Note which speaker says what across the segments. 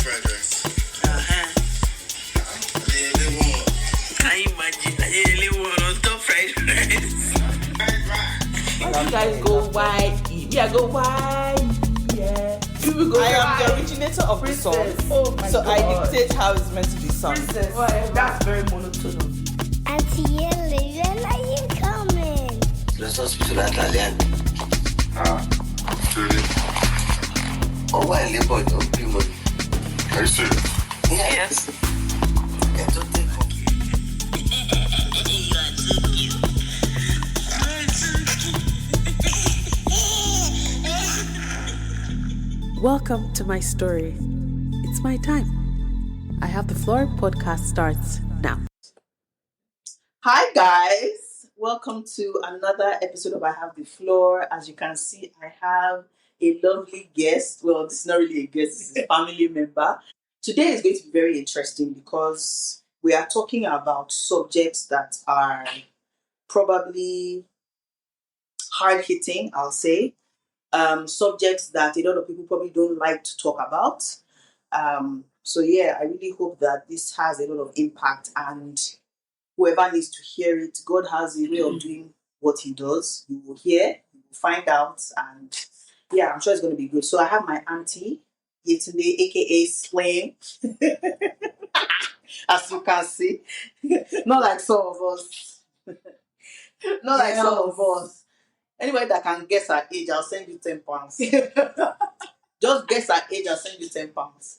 Speaker 1: fried rice. Can you imagine? I really want on top fried rice.
Speaker 2: Why you guys go Y-E? Yeah, go Y. Yeah. You go
Speaker 3: I am the originator of the song.
Speaker 2: Oh my
Speaker 3: so
Speaker 2: God.
Speaker 3: I dictate how it's meant to be sung.
Speaker 2: Princess. That's very monotonous.
Speaker 4: Auntie Yele, when are you coming?
Speaker 5: Let's hospital at Italian.
Speaker 1: Truly.
Speaker 5: Oh, why labor don't be money?
Speaker 1: Are you serious?
Speaker 5: Yes. Get to take home.
Speaker 1: You are too cute.
Speaker 6: Welcome to my story. It's my time. I Have the Floor podcast starts now.
Speaker 3: Hi guys, welcome to another episode of I Have the Floor. As you can see, I have a lovely guest. Well, this is not really a guest, this is a family member. Today is going to be very interesting because we are talking about subjects that are probably hard-hitting, I'll say. Subjects that a lot of people probably don't like to talk about. So yeah, I really hope that this has a lot of impact, and whoever needs to hear it, God has a way of doing what He does. You will hear, you will find out, and yeah, I'm sure it's going to be good. So I have my auntie, Yetunde, a.k.a. Slim, as you can see. Not like some of us. Not like some of us. Anybody that can guess her age, I'll send you £10. Just guess her age, I'll send you £10.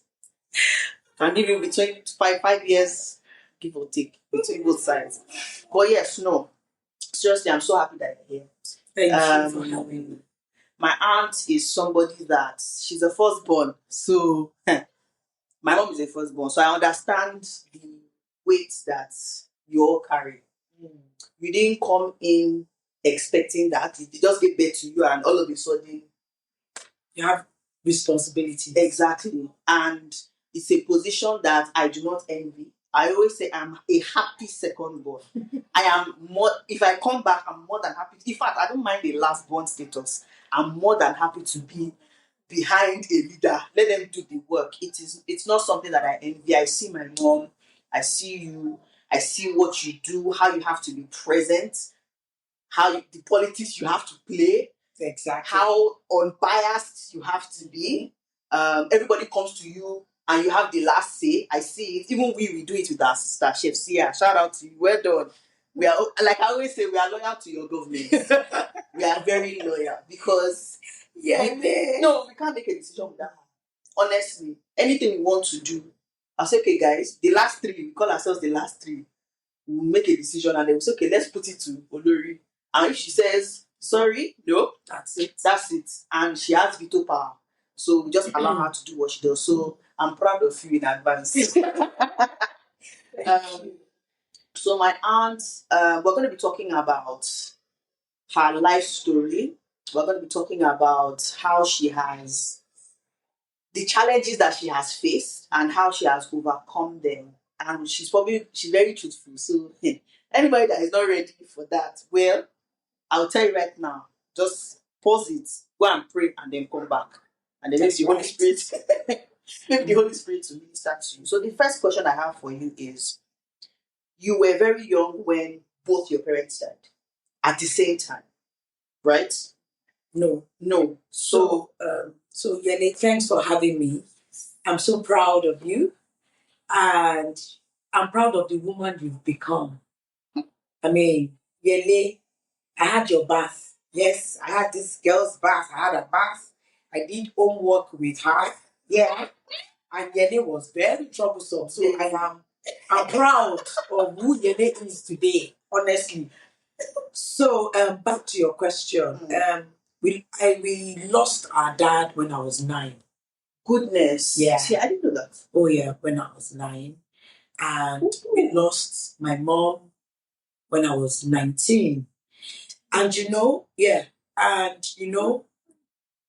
Speaker 3: I'll give you between 5 years, give or take, between both sides. But yes, no. Seriously, I'm so happy that you're here.
Speaker 2: Thank you for having me.
Speaker 3: My aunt is somebody that she's a firstborn. So my mom is a firstborn. So I understand the weight that you all carry. You didn't come in expecting that. They just gave birth to you and all of a sudden
Speaker 2: You have responsibilities.
Speaker 3: exactly. And it's a position that I do not envy. I always say I'm a happy second born. I am more, if I come back, I'm more than happy. In fact, I don't mind the last born status. I'm more than happy to be behind a leader. Let them do the work. It's not something that I envy. I see my mom, I see you, I see what you do, how you have to be present, the politics you have to play,
Speaker 2: Exactly.
Speaker 3: how unbiased you have to be. Everybody comes to you and you have the last say. I see it. Even we do it with our sister, Chef Sia. Shout out to you. Well done. We are, like I always say, we are loyal to your government. We are very loyal because we can't make a decision without her. Honestly, anything we want to do, I'll say, okay, guys, the last three, we call ourselves the last three. We'll make a decision and then we'll say, okay, let's put it to Olori. And if she says, sorry, no,
Speaker 2: That's it.
Speaker 3: that's it. And she has veto power. So we just allow her to do what she does. So I'm proud of you in advance. So my aunt, we're going to be talking about her life story. We're going to be talking about how she has, the challenges that she has faced and how she has overcome them. And she's very truthful. So anybody that is not ready for that, well, I'll tell you right now, just pause it, go and pray, and then come back. And then maybe the Holy Spirit, maybe the Holy Spirit will minister to you. So the first question I have for you is, you were very young when both your parents died at the same time, right?
Speaker 2: No.
Speaker 3: So
Speaker 2: So Yele, thanks for having me. I'm so proud of you, and I'm proud of the woman you've become. I mean, Yele, I had your bath. Yes, I had this girl's bath. I had a bath. I did homework with her. Yeah. And Yele was very troublesome. So I'm proud of who Yele is today, honestly. So back to your question. We lost our dad when I was 9.
Speaker 3: goodness.
Speaker 2: Yeah.
Speaker 3: See, I didn't know that.
Speaker 2: Oh yeah, when I was 9. And we lost my mom when I was 19. And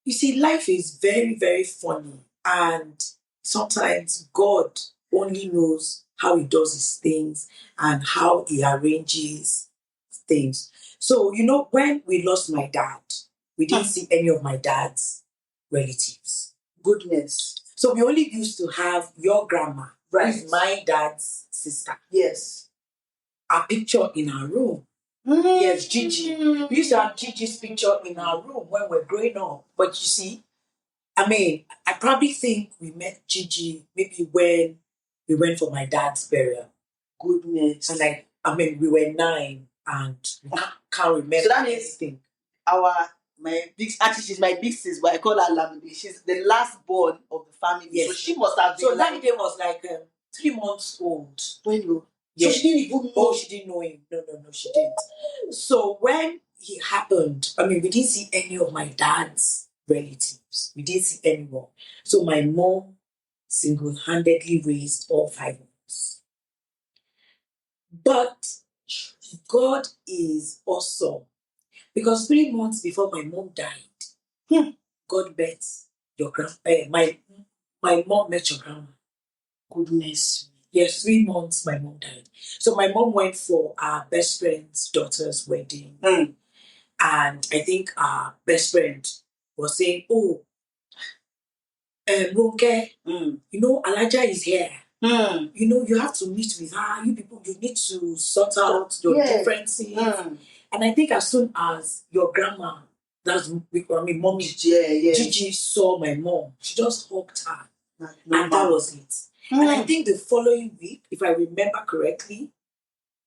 Speaker 2: you see, life is very, very funny. And sometimes God only knows how He does His things and how He arranges things. So, when we lost my dad, we didn't see any of my dad's relatives.
Speaker 3: Goodness.
Speaker 2: So we only used to have your grandma,
Speaker 3: Right.
Speaker 2: who's my dad's sister,
Speaker 3: Yes.
Speaker 2: a picture in our room. Yes, Gigi. We used to have Gigi's picture in our room when we were growing up. But you see, I mean, I probably think we met Gigi maybe when we went for my dad's burial.
Speaker 3: Goodness.
Speaker 2: And we were 9 and we can't remember
Speaker 3: So that means
Speaker 2: anything.
Speaker 3: she's my big sis, but I call her Lamide. She's the last born of the family.
Speaker 2: Yes.
Speaker 3: So she must have been
Speaker 2: So Lamide was like 3 months old.
Speaker 3: when you.
Speaker 2: Yes.
Speaker 3: So she didn't even know.
Speaker 2: Oh, she didn't know him. No, she didn't. So when he happened, we didn't see any of my dad's relatives. We didn't see anyone. So my mom single-handedly raised all 5 of us. But God is awesome. Because 3 months before my mom died, God met your my mom met your grandma.
Speaker 3: Goodness.
Speaker 2: Yes, 3 months my mom died. So my mom went for our best friend's daughter's wedding. And I think our best friend was saying, oh, Ronke, Alaja is here. You have to meet with her. You people, you need to sort out your differences. And I think as soon as your grandma, mommy, Gigi saw my mom, she just hugged her. And that was it. And I think the following week, if I remember correctly,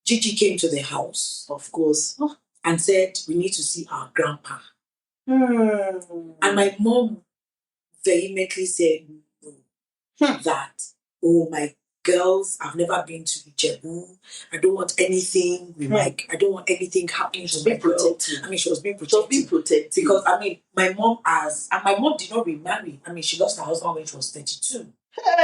Speaker 2: Gigi came to the house, of course, and said, we need to see our grandpa. And my mom vehemently said that, oh, my girls, I've never been to Ijebu. I don't want anything I don't want anything happening to my girl. She was being protective. Because, my mom did not remarry. She lost her husband when she was 32.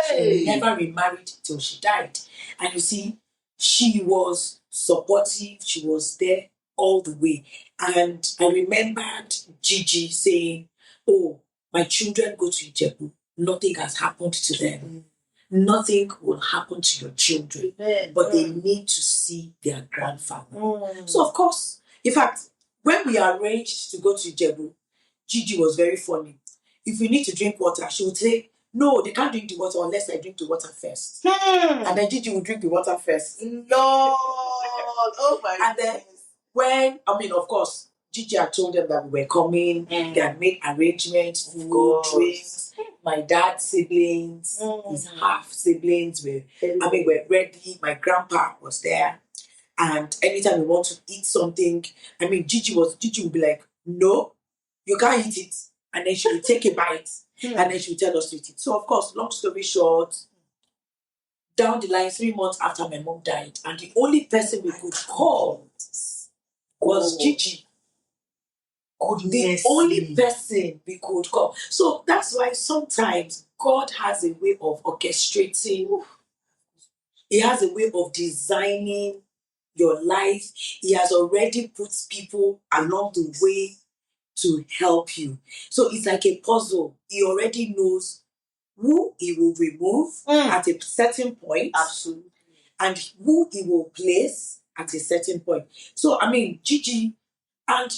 Speaker 2: She never remarried till she died. And you see, she was supportive. She was there all the way. And I remembered Gigi saying, oh, my children go to Ijebu. Nothing has happened to them. Nothing will happen to your children. But they need to see their grandfather. So, of course, in fact, when we arranged to go to Ijebu, Gigi was very funny. If we need to drink water, she would say, no, they can't drink the water unless I drink the water first. And then Gigi would drink the water first.
Speaker 3: No. Oh my
Speaker 2: And then when, of course, Gigi had told them that we were coming. They had made arrangements for good drinks. My dad's siblings, his half siblings were ready. My grandpa was there. And anytime we want to eat something, Gigi would be like, no, you can't eat it. And then she would take a bite. And then she would tell us to eat it. So, of course, long story short, down the line, 3 months after my mom died, and the only person we could call was Gigi. The only person we could call. So that's why sometimes God has a way of orchestrating. He has a way of designing your life. He has already put people along the way to help you. So it's like a puzzle. He already knows who he will remove at a certain point.
Speaker 3: Absolutely.
Speaker 2: And who he will place at a certain point. So, Gigi, and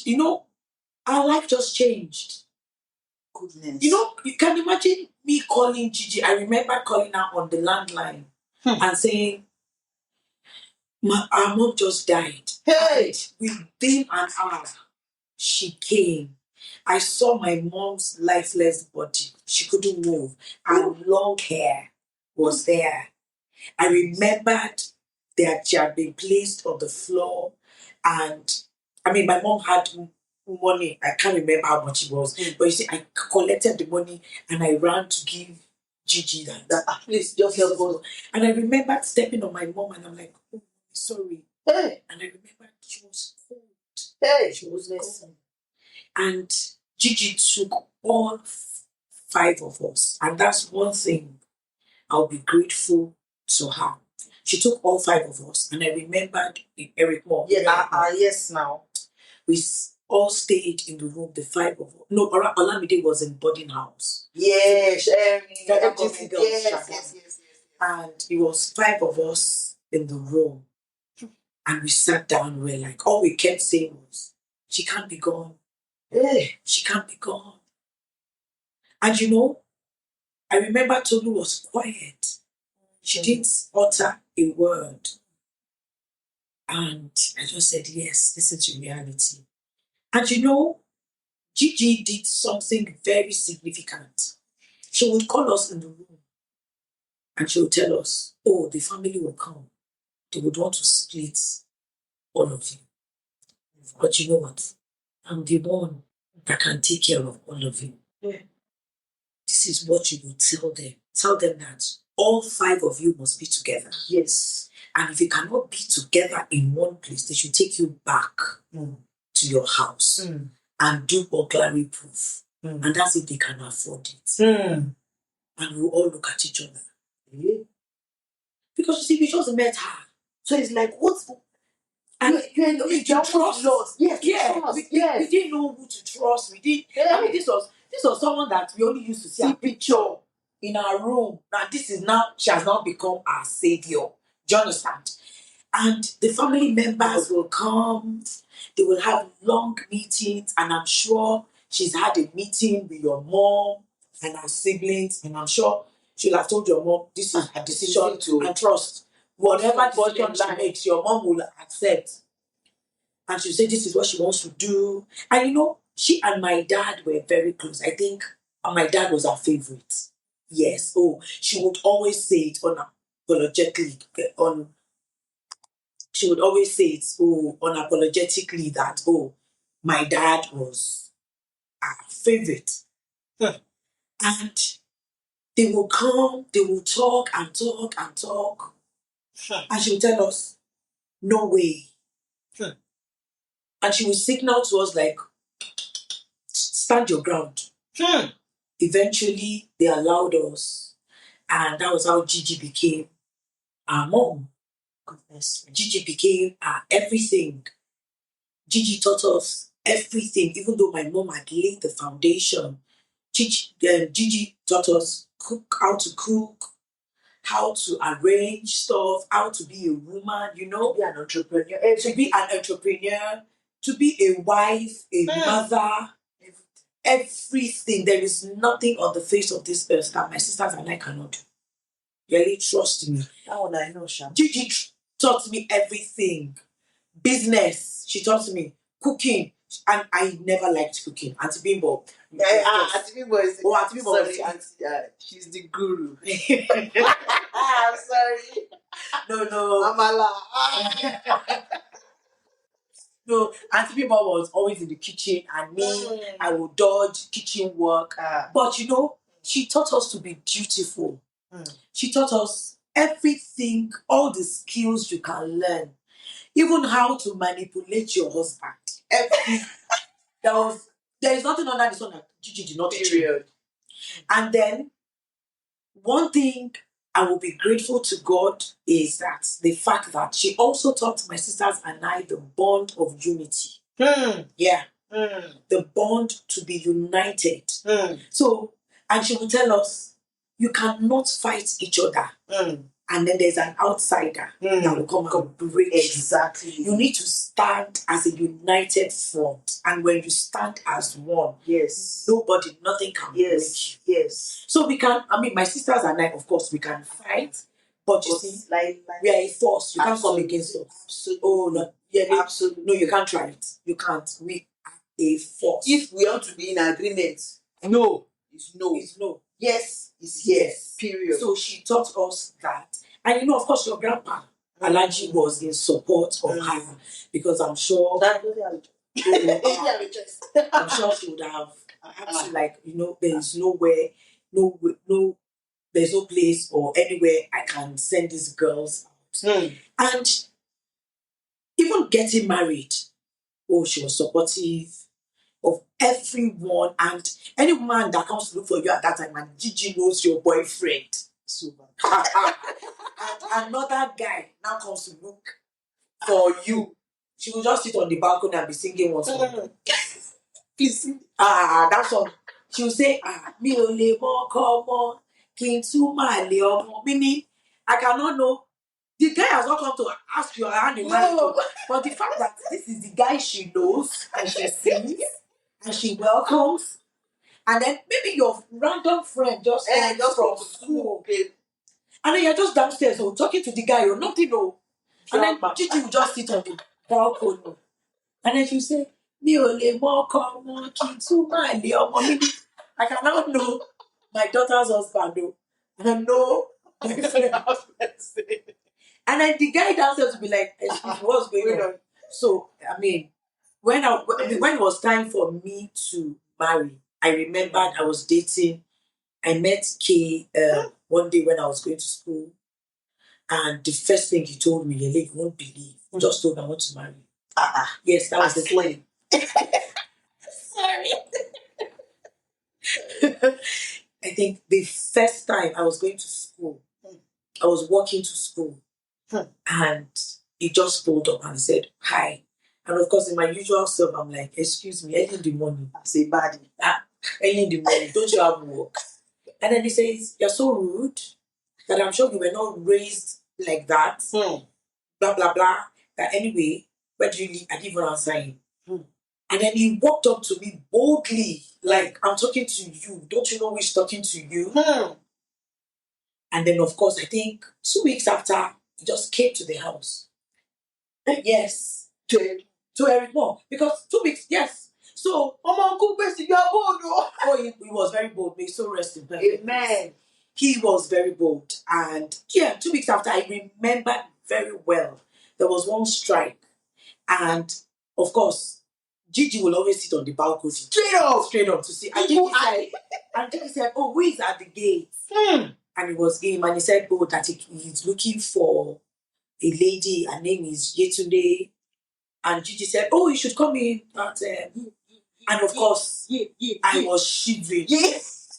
Speaker 2: our life just changed.
Speaker 3: Goodness.
Speaker 2: You can imagine me calling Gigi. I remember calling her on the landline and saying, our mom just died.
Speaker 3: Hey!
Speaker 2: And within an hour, she came. I saw my mom's lifeless body. She couldn't move. Her long hair was there. I remembered that she had been placed on the floor. And, my mom had money. I can't remember how much it was. But you see, I collected the money and I ran to give Gigi that please just help us. And I remembered stepping on my mom and I'm like, oh, sorry.
Speaker 3: Hey.
Speaker 2: And I remembered she was cold.
Speaker 3: Hey.
Speaker 2: She was cold. And Gigi took all 5 of us. And that's one thing I'll be grateful to her. She took all 5 of us. And I remembered Eric Moore.
Speaker 3: Yes, now.
Speaker 2: We all stayed in the room, the 5 of us. No, Olamide was in boarding house.
Speaker 3: Yes.
Speaker 2: Yes. And it was 5 of us in the room. And we sat down. We were like, all we kept saying was, she can't be gone. She can't be gone. And I remember Tolu was quiet. She didn't utter a word. And I just said, yes, this is reality. And Gigi did something very significant. She would call us in the room and she would tell us, oh, the family will come. They would want to split all of you. But you know what? I'm the one that can take care of all of you.
Speaker 3: Yeah.
Speaker 2: This is what you will tell them. Tell them that all 5 of you must be together.
Speaker 3: Yes.
Speaker 2: And if you cannot be together in one place, they should take you back to your house and do burglary proof. And that's if they can afford it. And we'll all look at each other. Yeah. Because you see, we just met her. So it's like, what's... And you trust.
Speaker 3: Lost. Yes,
Speaker 2: Yeah,
Speaker 3: trust.
Speaker 2: we
Speaker 3: Yes.
Speaker 2: didn't know who to trust. We did.
Speaker 3: Yeah.
Speaker 2: I mean, this was someone that we only used to see a picture in our room. Now she has now become our savior. Do you understand? And the family members will come. They will have long meetings, and I'm sure she's had a meeting with your mom and her siblings, and I'm sure she'll have told your mom this is her decision and trust. Whatever decision she makes, your mom will accept. And she'll say this is what she wants to do. And she and my dad were very close. I think my dad was her favorite. Yes. Oh, she would always say it unapologetically. She would always say it unapologetically that, my dad was her favorite. And they will come, they will talk and talk and talk. And she will tell us, no way. And she will signal to us like, stand your ground. Eventually, they allowed us. And that was how Gigi became our mom. Goodness. Gigi became our everything. Gigi taught us everything, even though my mom had laid the foundation. Gigi taught us how to cook, how to arrange stuff, how to be a woman,
Speaker 3: Be an entrepreneur.
Speaker 2: to be an entrepreneur, to be a wife, a mother, everything. There is nothing on the face of this earth that my sisters and I cannot do. Really, trust me.
Speaker 3: That one I know, Sham.
Speaker 2: Gigi taught me everything. Business, she taught me. Cooking, and I never liked cooking. Auntie Bimbo.
Speaker 3: Auntie Bimbo is...
Speaker 2: Oh, Auntie Bimbo.
Speaker 3: Sorry, she's the guru. I'm sorry.
Speaker 2: No.
Speaker 3: Amala.
Speaker 2: No, Auntie Bimbo was always in the kitchen, and me, I would dodge kitchen work. But she taught us to be dutiful. She taught us everything, all the skills you can learn. Even how to manipulate your husband. There is nothing under the sun that Gigi did not teach me. And then, one thing I will be grateful to God is that the fact that she also taught my sisters and I the bond of unity. Yeah. The bond to be united. So, and she will tell us, you cannot fight each other. And then there's an outsider that will come and break
Speaker 3: Exactly.
Speaker 2: you. You need to stand as a united front. And when you stand as one, nothing can break you.
Speaker 3: Yes.
Speaker 2: So we can, my sisters and I, of course, we can fight. But you see, we are a force. You can't come against us.
Speaker 3: Absolutely.
Speaker 2: Oh, no. Yeah,
Speaker 3: Absolutely.
Speaker 2: No, you can't try it. You can't. We are a force.
Speaker 3: If we want to be in agreement, no is no.
Speaker 2: It's no.
Speaker 3: Yes is yes. Period.
Speaker 2: So she taught us that. And of course, your grandpa, Alaji, was in support of her. Because I'm sure... I'm sure she would have there is nowhere, there's no place or anywhere I can send these girls out. And even getting married, she was supportive of everyone, and any man that comes to look for you at that time, and Gigi knows your boyfriend. Super. And another guy now comes to look for you. She will just sit on the balcony and be singing one song. That song. She will say, mi ò lè mọ́kọ ọmọ, kí n tún máa lè ọmọ. Meaning, I cannot know. The guy has not come to ask your hand in marriage. But the fact that this is the guy she knows, and she sees, and she welcomes, And then maybe your random friend just
Speaker 3: Just
Speaker 2: from
Speaker 3: from
Speaker 2: school.
Speaker 3: school, okay.
Speaker 2: And then you're just downstairs talking to the guy or nothing. And then
Speaker 3: Drama.
Speaker 2: Gigi will just sit on the balcony. And then she'll say, Mi ò lè mọ ọkọ ọmọ kí n tún máa lé ọmọ mi. I can now know my daughter's husband. And I know my friend. And then the guy downstairs will be like, excuse me, what's going on? So, I mean, when it was time for me to marry, I remembered I was dating. I met Kay one day when I was going to school. And the first thing he told me, you won't believe. He just told me I want to marry. Yes, that was the
Speaker 3: Slave.
Speaker 2: Sorry. I think the first time I was going to school, I was walking to school, and he just pulled up and said, hi. And of course, in my usual self, I'm like, excuse me, early in the morning. I say, baddie. Early in the morning, don't you have work? And then he says, you're so rude that I'm sure you were not raised like that. Blah, blah, blah. That anyway, where do you live? I didn't even answer him. And then he walked up to me boldly, like, I'm talking to you. Don't you know who is talking to you? And then, of course, I think 2 weeks after, he just came to the house. Yes. To Eric Moore. Because 2 weeks, yes. So, Uncle Bessie, you are bold. He was very bold. May so rest in peace. Amen. He was very bold. And 2 weeks after, I remembered very well. There was one strike. And, of course, Gigi will always sit on the balcony. Straight up to see. And Gigi said, who is at the gate? And it was him. And he said, that he's looking for a lady. Her name is Yetunde. And Gigi said, you should come in. And of course, I was shivering.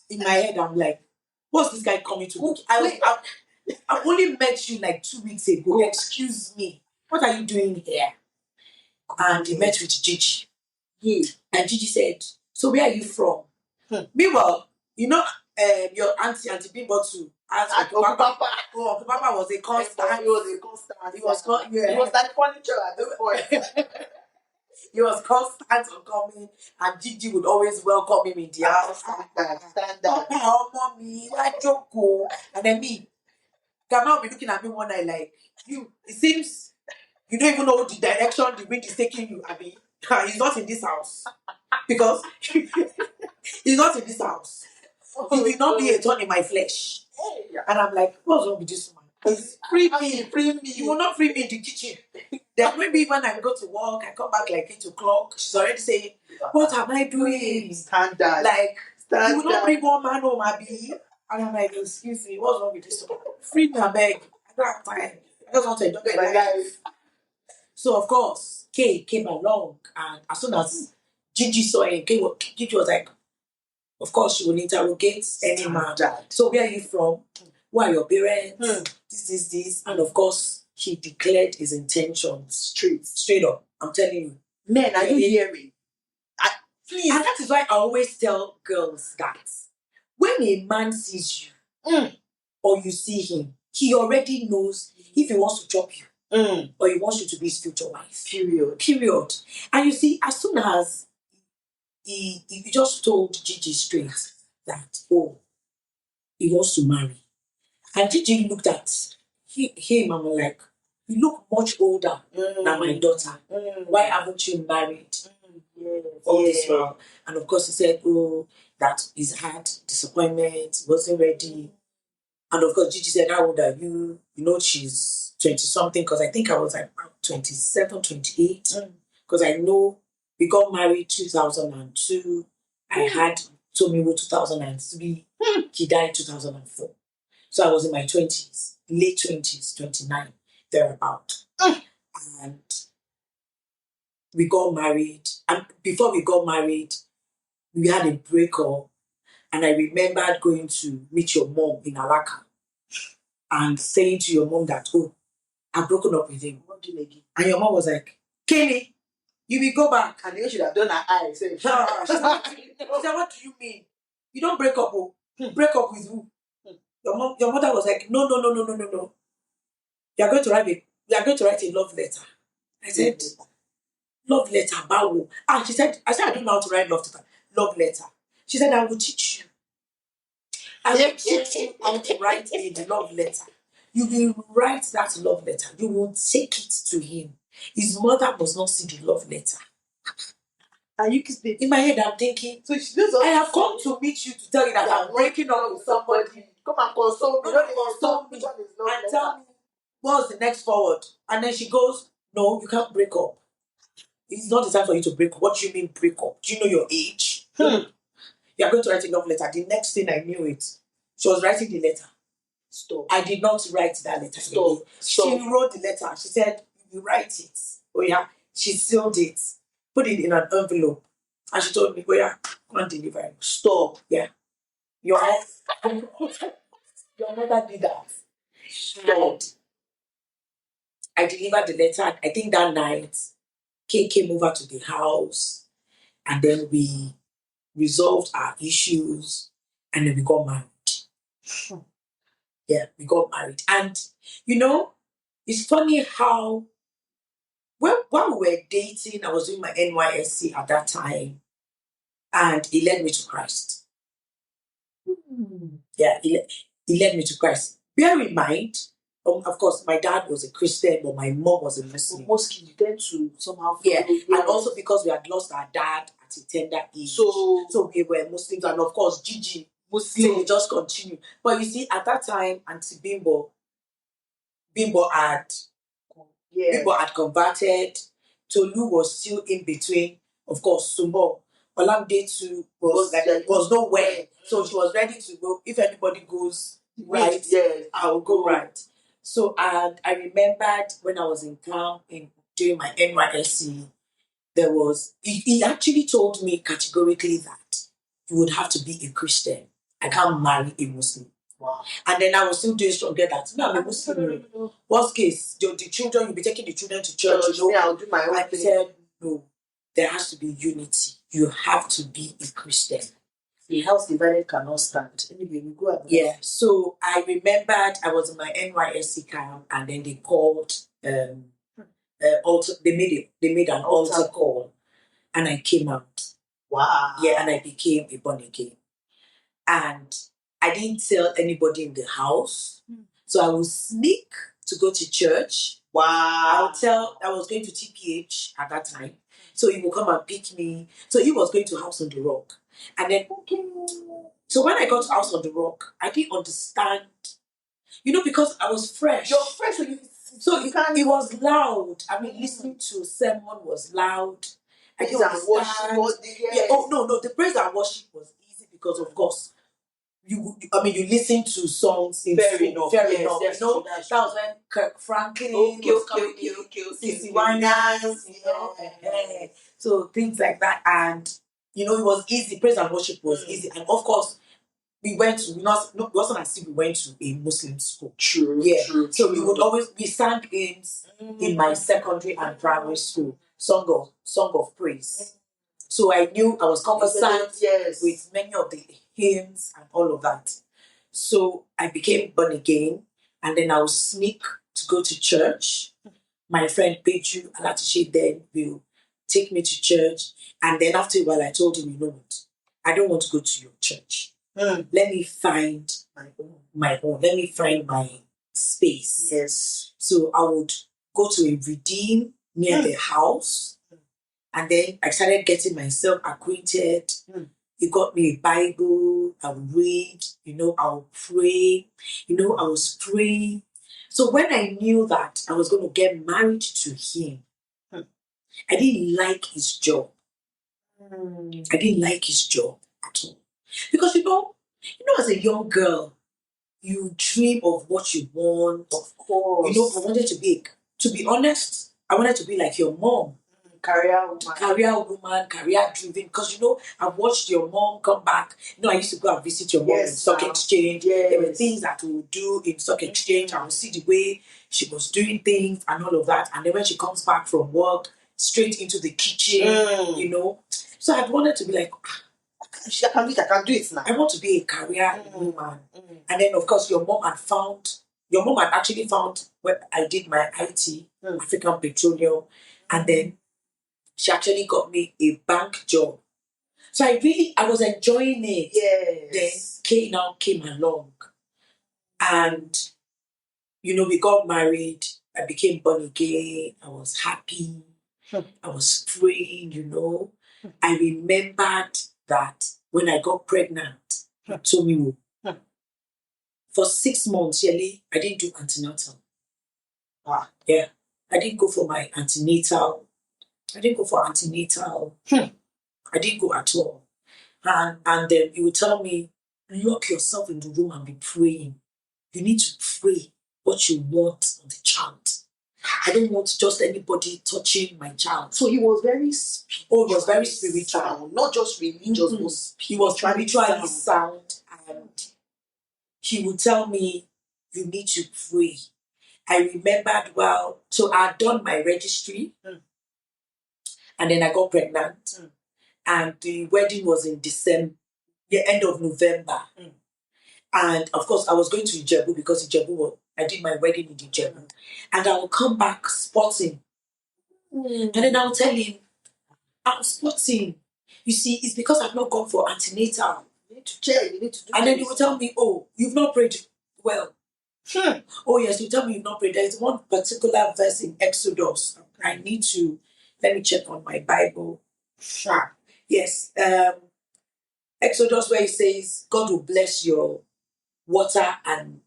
Speaker 2: In my head, I'm like, what's this guy coming to look? I only met you like 2 weeks ago. Excuse me. What are you doing here? And he met with Gigi. And Gigi said, so where are you from? Meanwhile, your auntie Bimbo too. Uncle Papa was a constant. He was a constant. He was like furniture at this point. He was constant on coming, and Gigi would always welcome him in the house. Stand mommy, why Joko? And then me, Grandma will be looking at me one night like, it seems you don't even know the direction the wind is taking you, Abby. He's not in this house. Because he's not in this house. He will not be a thorn in my flesh. And I'm like, what's wrong with this man? Free me. You will not free me in the kitchen. Then maybe when I go to work, I come back like 8 o'clock. She's already saying, what am I doing? Standard. You will not bring one man home, Abby. And I'm like, excuse me, what's wrong with this one? Free me, I beg. I don't have time. I just want to enjoy my life. So, of course, Kay came along, and as soon as Gigi saw him, Gigi was like, of course, she will interrogate any man. So, where are you from? Who are your parents? This. And, of course, he declared his intentions straight up. I'm telling you. Men, are you hearing? Please. And that is why I always tell girls that when a man sees you or you see him, he already knows if he wants to chop you. Or he wants you to be his future wife. Period. And you see, as soon as he just told Gigi straight that, he wants to marry. And Gigi looked at him and was like, you look much older than my daughter. Why haven't you married? All this while. And of course he said, that he's had disappointment, wasn't ready. And of course, Gigi said, how old are you? She's 20-something, because I think I was like about 27, 28. Because I know we got married 2002. I had Tomiwo 2003. He died 2004. So I was in my 20s, late 20s, 29, thereabout. And we got married. And before we got married, we had a breakup. And I remembered going to meet your mom in Alaka and saying to your mom that, I've broken up with him. And your mom was like, Kenny, you will go back. And you should have done her eye. She said, what do you mean? You don't break up. Break up with who? Your mother was like, no. You are going to write a love letter. I said, love letter, Bawo. And she said, I don't know how to write love letter. She said, I will teach you. I will teach you how to write a love letter. You will write that love letter. You will take it to him. His mother must not see the love letter.
Speaker 3: And you kiss me.
Speaker 2: In my head, I'm thinking,
Speaker 3: So she knows
Speaker 2: I have come to meet you to tell you that I'm breaking up with somebody.
Speaker 3: Come and console me.
Speaker 2: Don't console me and tell me what's the next forward. And then she goes, no, you can't break up. It's not the time for you to break up. What do you mean break up? Do you know your age? You are going to write a love letter. The next thing I knew it, she was writing the letter.
Speaker 3: Stop.
Speaker 2: I did not write that letter.
Speaker 3: Stop.
Speaker 2: She wrote the letter. She said, you write it. Oh yeah. She sealed it, put it in an envelope. And she told me, oh yeah, go and deliver it.
Speaker 3: Stop.
Speaker 2: Yeah. Your mother did that.
Speaker 3: Stop.
Speaker 2: I delivered the letter. I think that night, Kay came over to the house and then we resolved our issues and then we got married. Yeah, we got married. And, you know, it's funny how, while we were dating, I was doing my NYSC at that time and he led me to Christ. Yeah, he led me to Christ. Bear in mind, of course, my dad was a Christian, but my mom was a Muslim.
Speaker 3: Mostly you tend to somehow
Speaker 2: Yeah, and also because we had lost our dad at a tender age. So we were Muslims, and of course, Gigi, Muslim, we just continue. But you see, at that time, Auntie Bimbo had converted. Tolu was still in between. Of course, Sumbo. Olamide too was nowhere. So she was ready to go. If anybody goes right, I will go right. So and I remembered when I was in camp during my NYSC, there was he actually told me categorically that you would have to be a Christian. I can't marry a Muslim. Wow. And then I was still doing strong get that. No, I'm a Muslim. Worst case, the children, you'll be taking the children to church.
Speaker 3: I'll do my own
Speaker 2: thing. I said, no, there has to be unity. You have to be a Christian.
Speaker 3: The house divided cannot stand. Anyway, we go ahead.
Speaker 2: Yeah. So I remembered I was in my NYSC camp and then they called altar. They made an altar call and I came out.
Speaker 3: Wow.
Speaker 2: Yeah, and I became a born again. And I didn't tell anybody in the house. So I would sneak to go to church.
Speaker 3: Wow.
Speaker 2: I was going to TPH at that time. So he would come and pick me. So he was going to House on the Rock. And then, so when I got to House on the Rock, I didn't understand, because I was fresh.
Speaker 3: You're fresh, so
Speaker 2: it was loud. I mean, listening to sermon was loud. I didn't understand. The praise and worship was easy because, of course, you listen to songs in
Speaker 3: fair
Speaker 2: enough. That was when Kirk Franklin was coming in, CC Winans, so things like that. And, it was easy. Praise and worship was easy. And, of course, we went to, it wasn't as if we went to a Muslim school.
Speaker 3: True.
Speaker 2: We sang hymns in my secondary and primary school, song of praise. So I knew I was conversant with many of the hymns and all of that. So I became born again, and then I would sneak to go to church. My friend Peju Alatishe then will take me to church, and then after a while I told him, you know what, I don't want to go to your church. Let me find my own. Let me find my space.
Speaker 3: Yes.
Speaker 2: So I would go to a redeem near the house. And then I started getting myself acquainted. He got me a Bible. I would read. I would pray. I was praying. So when I knew that I was going to get married to him, I didn't like his job. I didn't like his job at all. Because, as a young girl, you dream of what you want.
Speaker 3: Of course.
Speaker 2: I wanted to be honest, I wanted to be like your mom.
Speaker 3: Career woman,
Speaker 2: career-driven. Because, I've watched your mom come back. I used to go and visit your mom in Stock Exchange.
Speaker 3: Yes.
Speaker 2: There were things that we would do in Stock Exchange. I would see the way she was doing things and all of that. And then when she comes back from work, straight into the kitchen, So I wanted to be like,
Speaker 3: I can do it now.
Speaker 2: I want to be a career woman. And then, of course, your mom had actually found when I did my IT, African Petroleum, and then she actually got me a bank job. So I was enjoying it.
Speaker 3: Yes.
Speaker 2: Then now came along. And, we got married. I became born again. I was happy. I was praying. I remembered that when I got pregnant, told me for 6 months, I didn't do antenatal. Yeah. I didn't go for my antenatal. I didn't go for antenatal. I didn't go at all. And then he would tell me, lock yourself in the room and be praying. You need to pray what you want on the child. I don't want just anybody touching my child.
Speaker 3: So he was very spiritual.
Speaker 2: He was very spiritual.
Speaker 3: Not just religious, but
Speaker 2: he was spiritually sound. And he would tell me, you need to pray. I remembered so I had done my registry. And then I got pregnant. And the wedding was in December, the end of November. And of course, I was going to Ijebu because I did my wedding in Ijebu. And I will come back sporting. And then I'll tell him, I'm sporting. You see, it's because I've not gone for antenatal.
Speaker 3: You need to check, you need to do
Speaker 2: And then he will tell me, oh, you've not prayed well. Oh, yes, you tell me you've not prayed. There is one particular verse in Exodus. Let me check on my Bible. Yes. Exodus where it says, God will bless your water and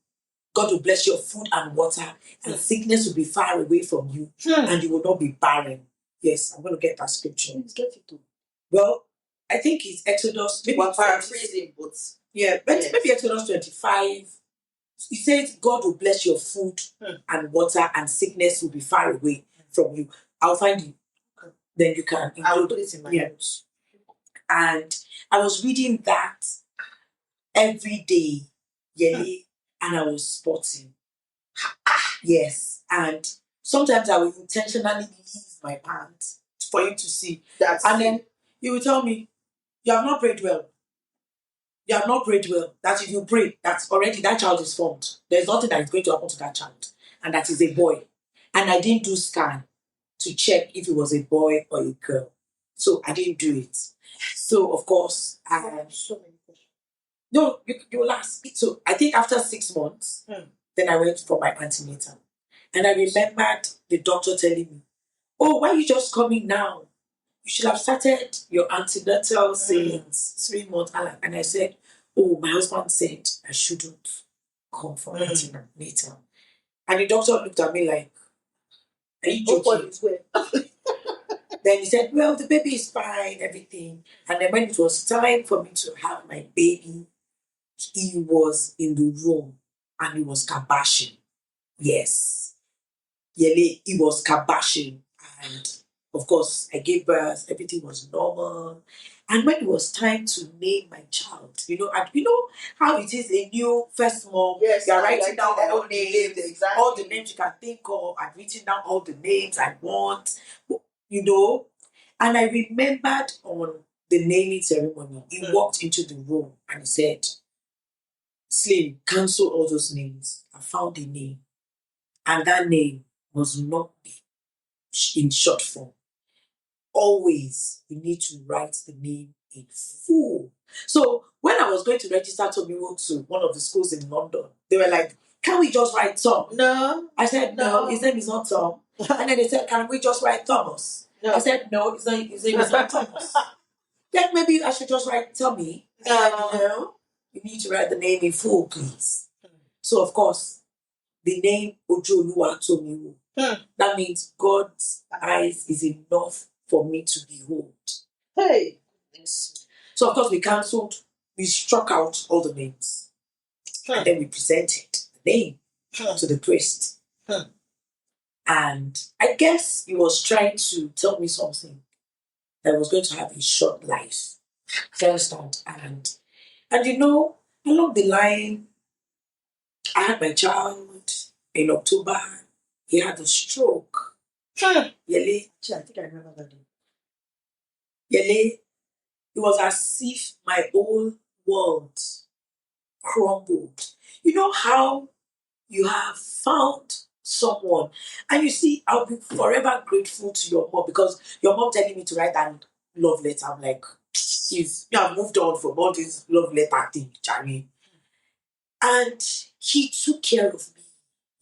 Speaker 2: God will bless your food and water, and sickness will be far away from you, and you will not be barren. Yes, I'm going to get that scripture.
Speaker 3: Let's get it too.
Speaker 2: Well, I think it's Exodus. Maybe
Speaker 3: paraphrasing, but
Speaker 2: maybe Exodus 25. It says God will bless your food and water, and sickness will be far away from you. I'll find you. Then you can include.
Speaker 3: I will put it in my notes.
Speaker 2: And I was reading that every day, and I was sporting. Yes. And sometimes I will intentionally leave my pants for you to see. Then he will tell me, you have not prayed well. You have not prayed well. That if you pray, that's already that child is formed. There's nothing that is going to happen to that child. And that is a boy. And I didn't do scan to check if it was a boy or a girl. So I didn't do it. So of course,
Speaker 3: I have so many questions.
Speaker 2: No, you will ask. So I think after 6 months, then I went for my antenatal. And I remembered the doctor telling me, oh, why are you just coming now? You should have started your antenatal since 3 months. And I said, oh, my husband said I shouldn't come for antenatal. And the doctor looked at me like, are you joking? Then he said, well, the baby is fine, everything. And then when it was time for me to have my baby, he was in the room and he was kabashing. Yes. He was kabashing. And of course, I gave birth, everything was normal. And when it was time to name my child, and you know how it is a new first mom.
Speaker 3: Yes,
Speaker 2: you're writing down all the names, exactly. All the names you can think of. I've written down all the names I want, And I remembered on the naming ceremony, he walked into the room and he said, Slim, cancel all those names. I found a name. And that name was not in short form. Always, you need to write the name in full. So when I was going to register Tomiwo to one of the schools in London, they were like, can we just write Tom?
Speaker 3: No.
Speaker 2: I said, no, his name is not Tom. And then they said, can we just write Thomas? No. I said, no, his name is not Thomas. Then maybe I should just write Tommy. No. You need to write the name in full, please. So, of course, the name Ojoluwa Tomiwo. That means God's eyes is enough for me to behold.
Speaker 3: Hey.
Speaker 2: So, of course, we struck out all the names. And then we presented the name to the priest. And I guess he was trying to tell me something that I was going to have a short life. You understand? And along the line, I had my child in October. He had a stroke.
Speaker 3: I think I remember that day.
Speaker 2: It was as if my whole world crumbled. You know how you have found someone, and you see, I'll be forever grateful to your mom because your mom telling me to write that love letter. I'm like, I've moved on from all this love letter thing, Charlie. And he took care of me,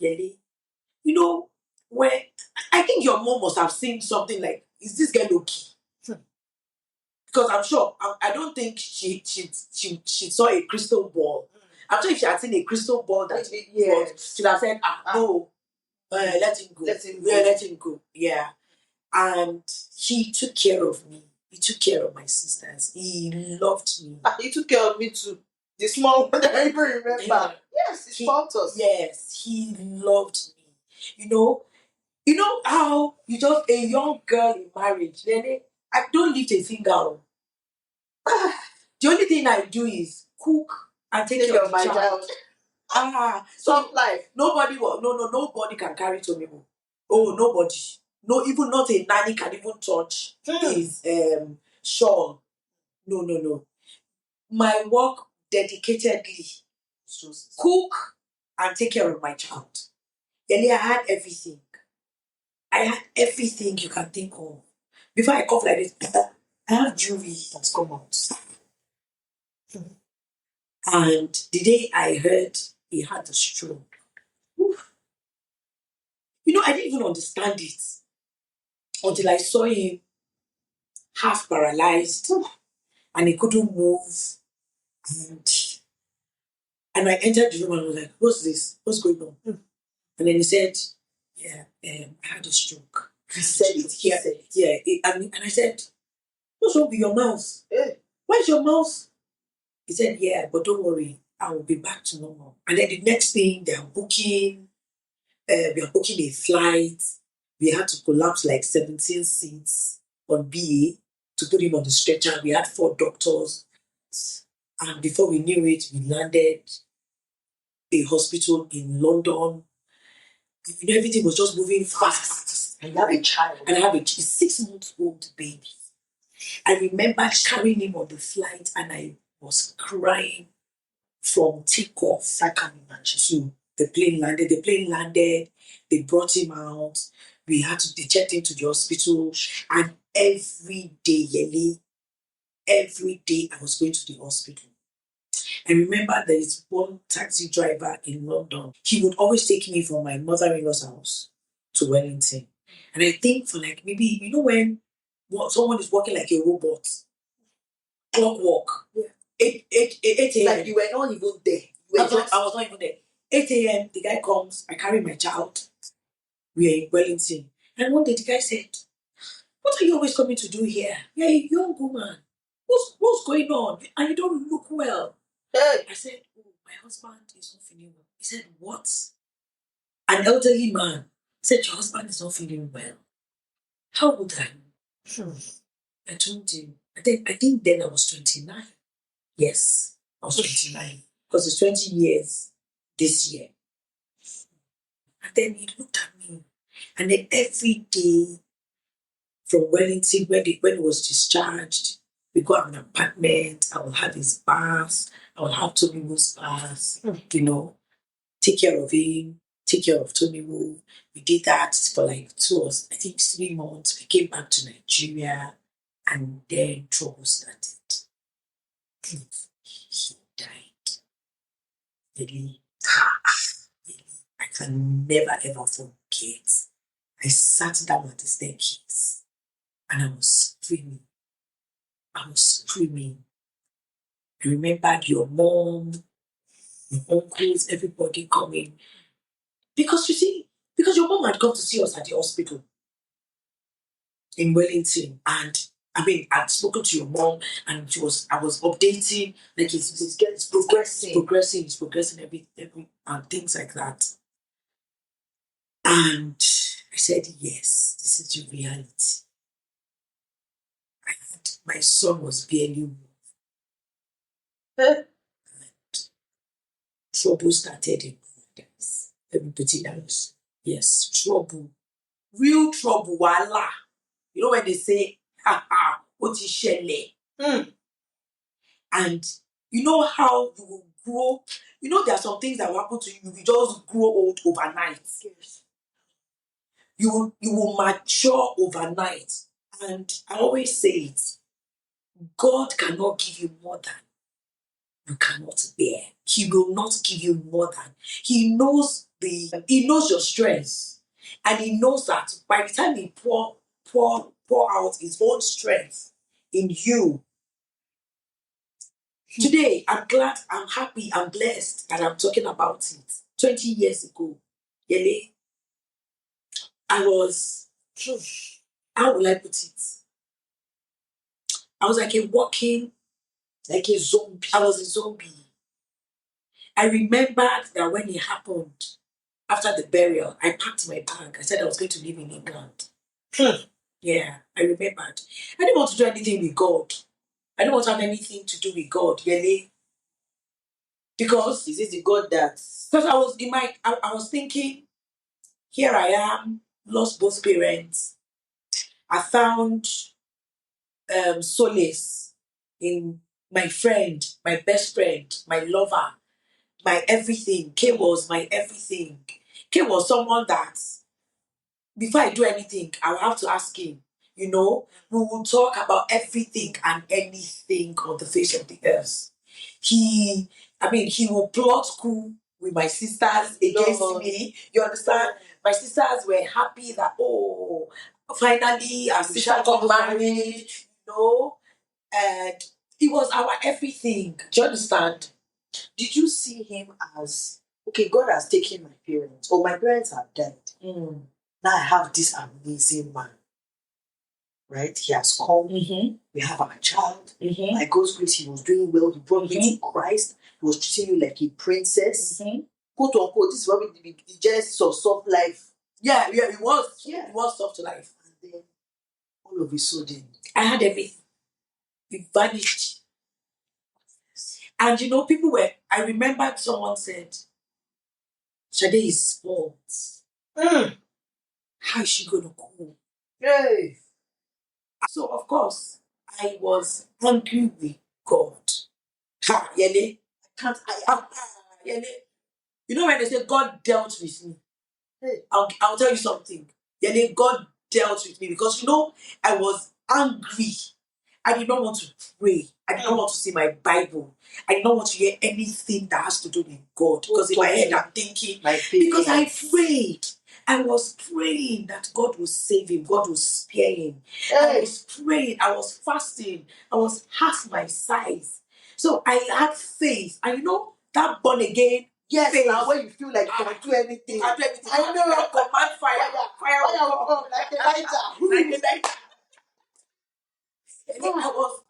Speaker 2: Yele. You know, when I think your mom must have seen something like, is this girl okay? Because I'm sure I don't think she saw a crystal ball. I'm sure if she had seen a crystal ball that she'd have said, no, let him go. Let him go. Yeah. And he took care of me. He took care of my sisters. He loved me.
Speaker 3: He took care of me too. The small one that I even remember.
Speaker 2: Yeah.
Speaker 3: Yes, he fought us.
Speaker 2: Yes, he loved me. You know how you just a young girl in marriage, Lele, I don't live a single. The only thing I do is cook and take care of my child.
Speaker 3: Soft life.
Speaker 2: Nobody can carry Tomibo. Oh, nobody. No, even not a nanny can even touch his shawl. No. My work dedicatedly cook and take care of my child. Then I had everything. I had everything you can think of. Before I cough like this, I have jewelry that's come out. And the day I heard he had a stroke, I didn't even understand it until I saw him half paralyzed and he couldn't move. And I entered the room and I was like, what's this? What's going on? And then he said, yeah, I had a stroke.
Speaker 3: He said it.
Speaker 2: Yeah. And I said, what's wrong with your mouth? Where's your mouth? He said, yeah, but don't worry, I will be back to normal. And then the next thing, we are booking a flight. We had to collapse like 17 seats on BA to put him on the stretcher. We had 4 doctors. And before we knew it, we landed a hospital in London. Everything was just moving fast.
Speaker 3: And you have a child.
Speaker 2: And I have a 6-month-old baby. I remember carrying him on the flight and I was crying from takeoff. I can imagine. So the plane landed. They brought him out. They checked him to the hospital. And every day I was going to the hospital. I remember there is one taxi driver in London. He would always take me from my mother-in-law's house to Wellington. And I think for like maybe, when someone is walking like a robot, clockwork. Yeah. 8 a.m.
Speaker 3: Like you were not even there.
Speaker 2: I was not even there. 8 a.m. the guy comes, I carry my child. We are in Wellington. And one day the guy said, what are you always coming to do here? You're a young woman. What's going on? And you don't look well.
Speaker 3: Hey.
Speaker 2: I said, oh, my husband is not feeling well. He said, what? An elderly man said, your husband is not feeling well. How old are you? I told him. I think then I was 29. Yes, I was 29. Because it's 20 years this year. And then he looked at me. And then every day from Wellington, when he was discharged, we go out an apartment. I will have his bath. I will have Tomiwo's bath. Take care of him. Take care of Tomiwo. We did that for like 3 months. We came back to Nigeria. And then trouble started. He died. Really, I can never ever forget. I sat down at the staircase and I was screaming. I remembered your mom, your uncles, everybody coming. Because your mom had come to see us at the hospital in Wellington. And I'd spoken to your mom and I was updating, like it's progressing, every and things like that. And I said, yes, this is the reality. My son was barely moved. Trouble started in paradise. Let me put it down. Yes, trouble. Real trouble, voila. When they say, what is shele? And how you will grow. There are some things that will happen to you. You will just grow old overnight. Yes. You will mature overnight. And I always say it. God cannot give you more than you cannot bear. He will not give you more than. He knows your strengths. And he knows that by the time he pour out his own strength in you. Today, I'm glad, I'm happy, I'm blessed that I'm talking about it. 20 years ago, Yele, I was, how will I put it? I was like a walking, like a zombie. I was a zombie. I remembered that when it happened, after the burial, I packed my bag. I said I was going to live in England. Yeah, I remembered. I didn't want to do anything with God. I didn't want to have anything to do with God, really. Because
Speaker 3: Is it the God that?
Speaker 2: Because I was I was thinking, here I am, lost both parents. I found solace in my friend, my best friend, my lover, my everything. K was my everything. K was someone that, before I do anything, I will have to ask him. You know, we will talk about everything and anything on the face of the earth. He will plot coup with my sisters against me. You understand? My sisters were happy that, oh, finally our sister got married, and it was our everything. Do you understand?
Speaker 3: Did you see him as, okay, God has taken my parents, or my parents are dead. Now I have this amazing man. Right? He has come. We have our child. By God's grace, he was doing well. He brought me to Christ. He was treating you like a princess. Quote unquote, this is what the genesis of soft life.
Speaker 2: Yeah, it was. Yeah. It was soft life.
Speaker 3: And then all of a sudden,
Speaker 2: I had everything. It vanished. And I remembered someone said, Shade is sports. How is she gonna cool?
Speaker 3: hey.
Speaker 2: So of course, I was angry with God. Ha, Yele. Yele. You know when they say God dealt with me?
Speaker 3: Hey.
Speaker 2: I'll tell you something. Yele, God dealt with me because I was angry. I did not want to pray. I did not want to see my Bible. I did not want to hear anything that has to do with God. Because in my head I'm thinking, because I prayed. I was praying that God will save him. God will spare him. I was praying. I was fasting. I was half my size. So I had faith. And that born again.
Speaker 3: Yes,
Speaker 2: faith.
Speaker 3: now when you feel like you can do anything.
Speaker 2: I do anything.
Speaker 3: I know.
Speaker 2: Command fire. Fire will come.
Speaker 3: Like Elijah.
Speaker 2: I was,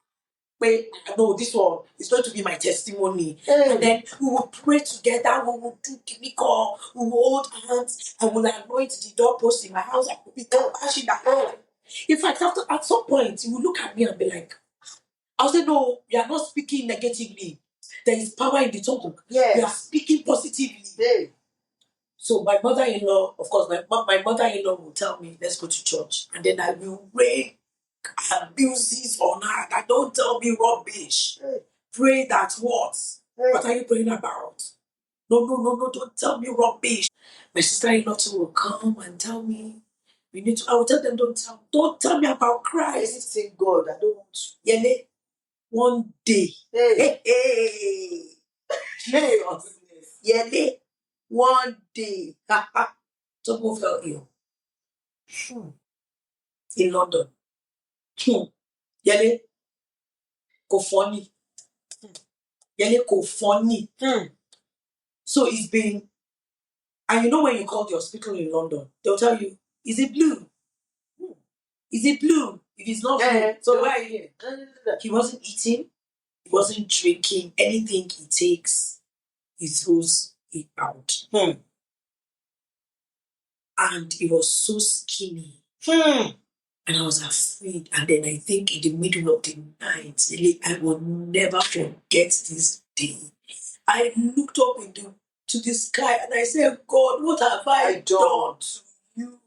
Speaker 2: wait, no, this one is going to be my testimony. And then we will pray together, we will do chemical, we will hold hands, I will anoint the doorpost in my house, I will be bashing the hand. In fact, at some point, you will look at me and be like, I'll say, no, you are not speaking negatively. There is power in the tongue.
Speaker 3: Yes.
Speaker 2: You are speaking positively.
Speaker 3: Yeah.
Speaker 2: So my mother-in-law, of course, my mother-in-law will tell me, let's go to church. And then I will rain abuses on her. That don't tell me rubbish. Pray that what? What are you praying about? No, don't tell me rubbish. My sister-in-law too will come and tell me, I will tell them, don't tell me about Christ.
Speaker 3: Anything God, I don't want to.
Speaker 2: Yele, one day. Hey. Jesus. Yele, one day. Someone fell ill. In London. Yele, kò funny. Yele, kò funny. So it's been, and when you call the hospital in London, they'll tell you, is it blue? Is it blue? If it's not blue, so why are you here? He wasn't eating, he wasn't drinking, anything he takes, he throws it out. And he was so skinny. And I was afraid. And then I think in the middle of the night, I will never forget this day. I looked up to the sky and I said, God, what have I done to you?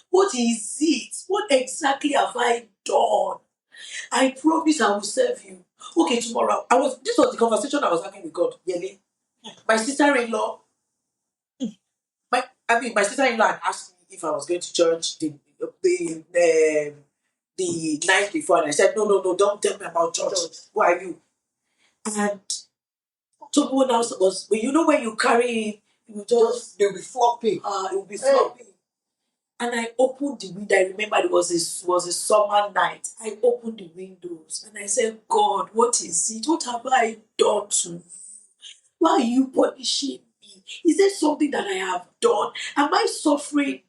Speaker 2: What is it? What exactly have I done? I promise I will serve you. Okay, tomorrow. This was the conversation I was having with God. Yele. My sister-in-law, my sister-in-law had asked me if I was going to church. the night before, and I said, no, don't tell me about church. Who are you? And someone else was, but you know when you carry it, you just
Speaker 3: They'll be flopping.
Speaker 2: it will be flopping. And I opened the window. I remember it was a summer night. I opened the windows and I said, God, what is it? What have I done to you? Why are you punishing me? Is there something that I have done? Am I suffering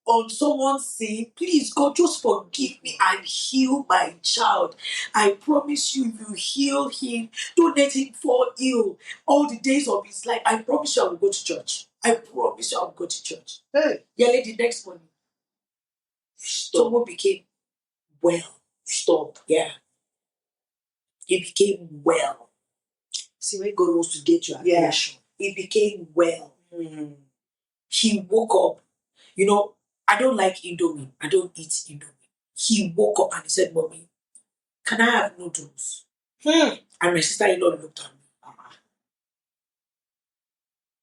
Speaker 2: on someone's sin? Please, God, just forgive me and heal my child. I promise you, if you heal him, don't let him fall ill all the days of his life. I promise you I will go to church. I promise you I will go to church. Yele, the next morning, someone became well. Stop. Yeah. He became well.
Speaker 3: See, when God wants to get your attention.
Speaker 2: He became well. He woke up. You know, I don't like Indomie. I don't eat Indomie. He woke up and he said, Mommy, can I have noodles? And my sister-in-law looked at me.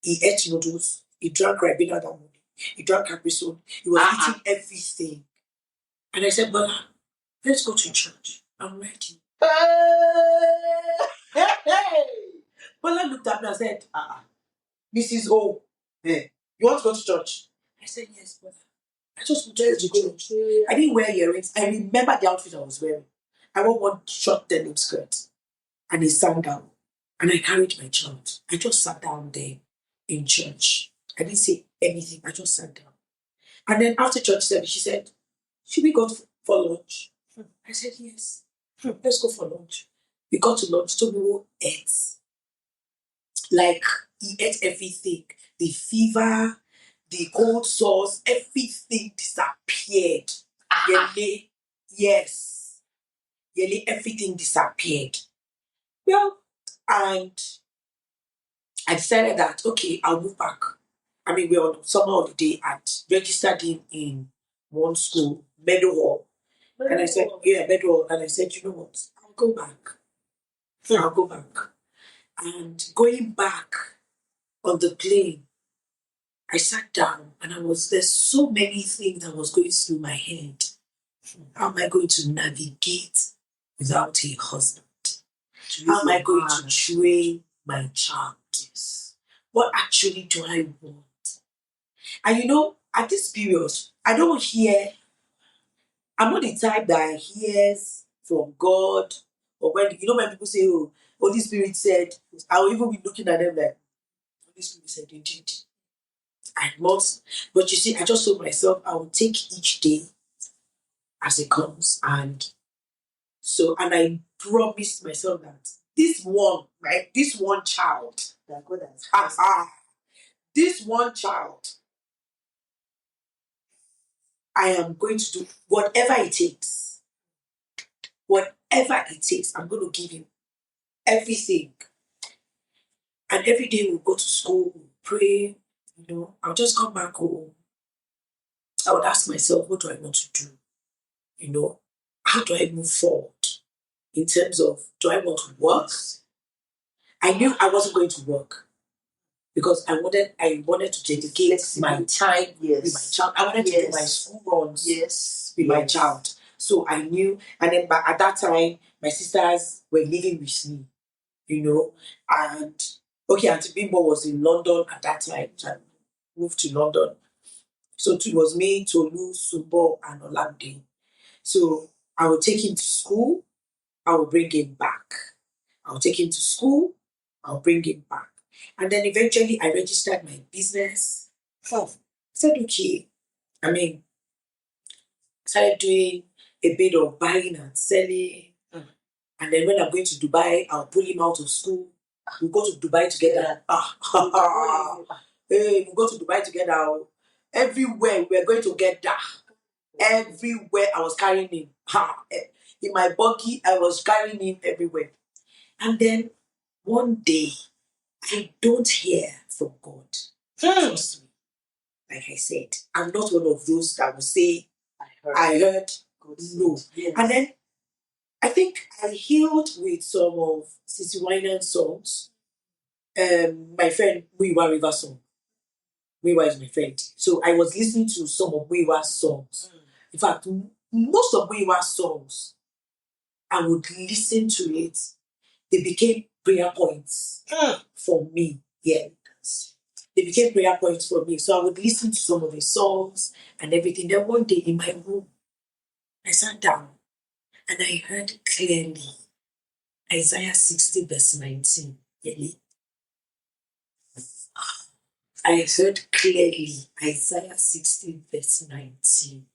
Speaker 2: He ate noodles. He drank Ribena that morning. He drank Capri Sun. He was eating everything. And I said, Bola, let's go to church. I'm ready. Bola looked at me and said, Mrs. O, you want to go to church? I said, yes, Bola. I just want to go to church. I didn't wear earrings. I remember the outfit I was wearing. I wore one short denim skirt and a sandal. And I carried my child. I just sat down there in church. I didn't say anything. I just sat down. And then after church service, she said, should we go for lunch? I said, yes. Let's go for lunch. We got to lunch. Toby ate. Like, he ate everything. The fever, the cold sores, everything disappeared. Yele, yes. Yele, everything disappeared. Well, and I decided that, okay, I'll move back. I mean, we're on summer holiday and registered in one school, Meadow Hall. And I said, Meadow Hall. And I said, you know what? I'll go back. I'll go back. And going back on the plane, I sat down and there's so many things that was going through my head. How am I going to navigate without a husband? How am I going to train my child? What actually do I want? And you know, at this period, I'm not the type that hears from God, or when people say, oh, Holy Spirit said, I will even be looking at them like, Holy Spirit said, indeed. I'm not. But you see, I just told myself I will take each day as it comes. And I promised myself that this one child, that God has this one child, I am going to do whatever it takes. Whatever it takes, I'm going to give him everything. And every day we'll go to school, we'll pray, I'll just come back home. I would ask myself, what do I want to do? How do I move forward? In terms of, do I want to work? I knew I wasn't going to work because I wanted to dedicate my time with my child. I wanted to do my school runs with my child. So I knew, and then at that time, my sisters were living with me, and Auntie Bimbo was in London at that time. So I moved to London. So it was me, Tolu, Subo, and Olamide. So I would take him to school, I will bring him back. I'll take him to school, I'll bring him back. And then eventually I registered my business. I said, okay. Started doing a bit of buying and selling. And then when I'm going to Dubai, I'll pull him out of school. We'll go to Dubai together. Hey, we'll go to Dubai together. Everywhere we're going together. Everywhere I was carrying him. In my buggy, I was carrying him everywhere. And then one day, I don't hear from God. Trust me. Like I said, I'm not one of those that will say, I heard God. No. Yes. And then I think I healed with some of Sissy Winans songs. My friend Muiwa River song. Muiwa is my friend. So I was listening to some of Muiwa's songs. In fact, most of Muyiwa's songs, I would listen to it. They became prayer points for me. Yes. They became prayer points for me. So I would listen to some of his songs and everything. Then one day in my room, I sat down and I heard clearly Isaiah 60 verse 19. I heard clearly Isaiah 60 verse 19.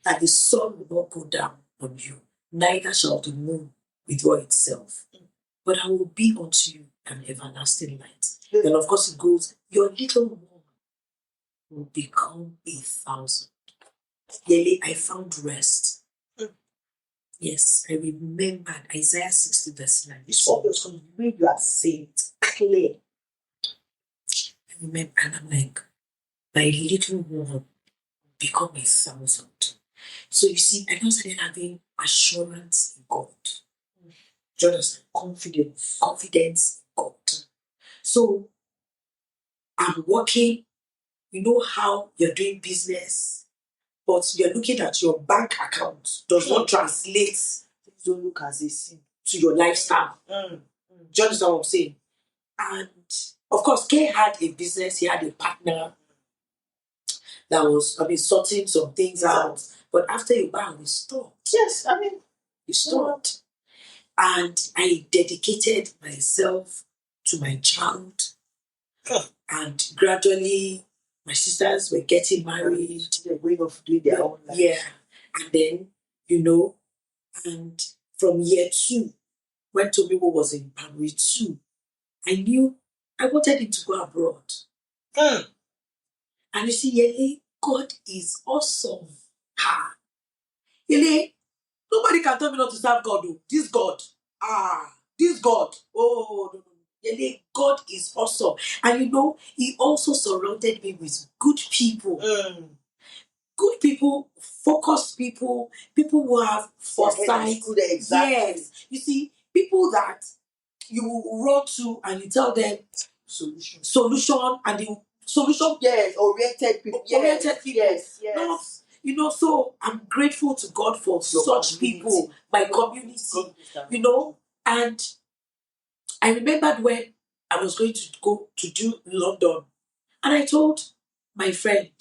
Speaker 2: That the sun will not go down on you, neither shall the moon withdraw itself. But I will be unto you an everlasting light. Then of course it goes, your little one will become 1,000. Yearly, I found rest. Yes, I remembered Isaiah 60 verse 9. This one was going to make you are saved clear. I remember, and I'm like, my little one will become 1,000. So you see, I started having assurance in God. Do you understand? Confidence in God. So I'm working, you know how you're doing business, but you're looking at your bank account, does not translate. Please don't look as a sin to your lifestyle. Do you understand what I'm saying? And of course, Kay had a business, he had a partner that was, sorting some things out. But after a while, he stopped. Yes, he stopped. And I dedicated myself to my child. And gradually, my sisters were getting married. They're going off doing their own life. Yeah. And then, and from year 2, when Tomiwo was in primary 2, I knew I wanted him to go abroad. And you see, Yele, God is awesome. Yele, nobody can tell me not to serve God. This God. This God. Oh, no. Yele, God is awesome. And he also surrounded me with good people. Good people, focused people, people who have foresight. Exactly. Yes. You see, people that you will run to and you tell them solution and the solution. Yes, oriented people. Yes. Not, so I'm grateful to God for such people, my community, and I remembered when I was going to go to do London, and I told my friend,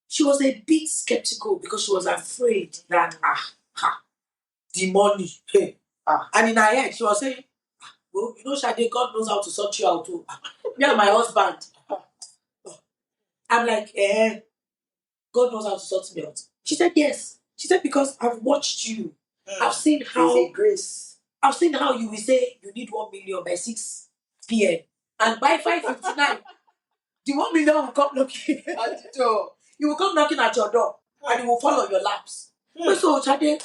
Speaker 2: she was a bit skeptical because she was afraid that, the money, and in her head, she was saying, well, Shade, God knows how to sort you out too. Me and my husband. I'm like, God knows how to sort me out. She said, yes. She said, because I've watched you. I've seen how. There's a grace. I've seen how you will say you need 1 million by 6 p.m. And by 5:59, the 1 million will come knocking at the door. He will come knocking at your door and he will fall on your laps. So, Shade,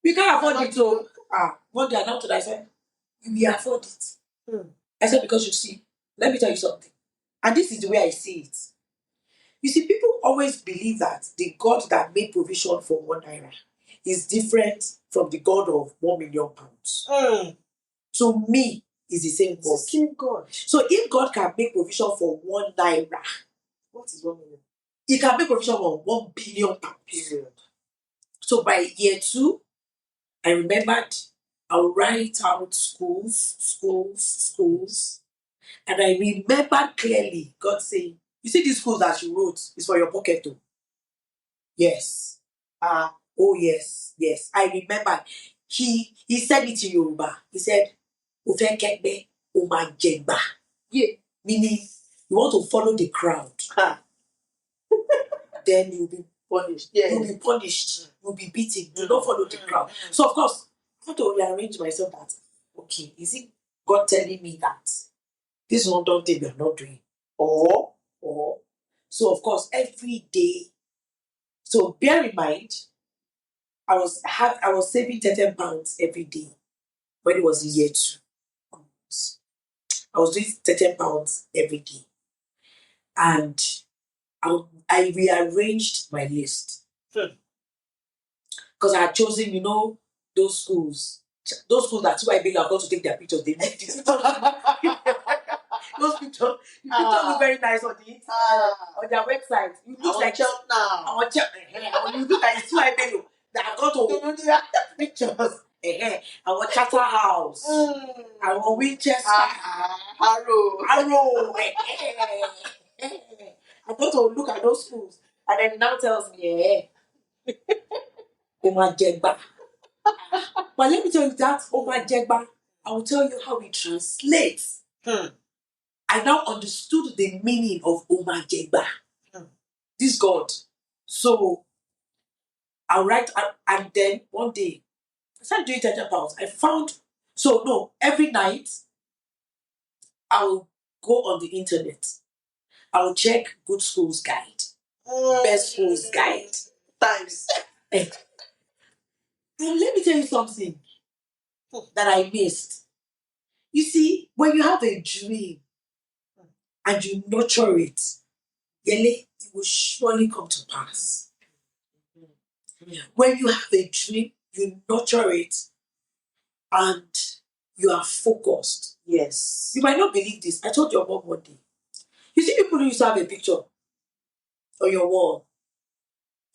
Speaker 2: we can't afford it. So, one day I announced it. I said, we afford it. I said, because you see, let me tell you something. And this is the way I see it. You see, people always believe that the God that made provision for 1 naira is different from the God of 1 million pounds. To me, it's the same God. It's the same God. So if God can make provision for 1 naira, what is 1 million? He can make provision for 1 billion pounds. Period. So by year 2, I remembered I'll write out schools. And I remembered clearly God saying, you see these schools that you wrote is for your pocket too. Yes. Oh yes. I remember. He said it in Yoruba. He said, Ufekebe Umajegba. Yeah. Meaning you want to follow the crowd. Then you'll be punished. Yeah. You'll be punished. You'll be beaten. Do not follow the crowd. So of course, I want to rearrange myself that, okay, is it God telling me that this one don't think we are not doing? Or so of course every day. So bear in mind, I was saving 30 pounds every day when it was in year 2. I was doing 30 pounds every day. And I rearranged my list. Because I had chosen, those schools. Those schools that 2 I believe are going to take their pictures. They left it. Those those pictures. The pictures look very nice on the on their website. You look like
Speaker 3: child now.
Speaker 2: I want check. When you look at it, I tell you that I got to pictures. I want Chatter House. I want Winchester. Harrow. I got to look at those schools, and then it now tells me, Oma Jegba. But let me tell you that Oma Jegba, I will tell you how it translates. I now understood the meaning of Oma Jegba. This God. So I'll write, and then one day I started doing 30 pounds. I found, so no, every night I'll go on the internet. I'll check good schools guide, best schools guide.
Speaker 3: Times.
Speaker 2: And let me tell you something that I missed. You see, when you have a dream and you nurture it, it will surely come to pass. When you have a dream, you nurture it, and you are focused.
Speaker 3: Yes.
Speaker 2: You might not believe this. I told your mom one day. You see, people who used to have a picture on your wall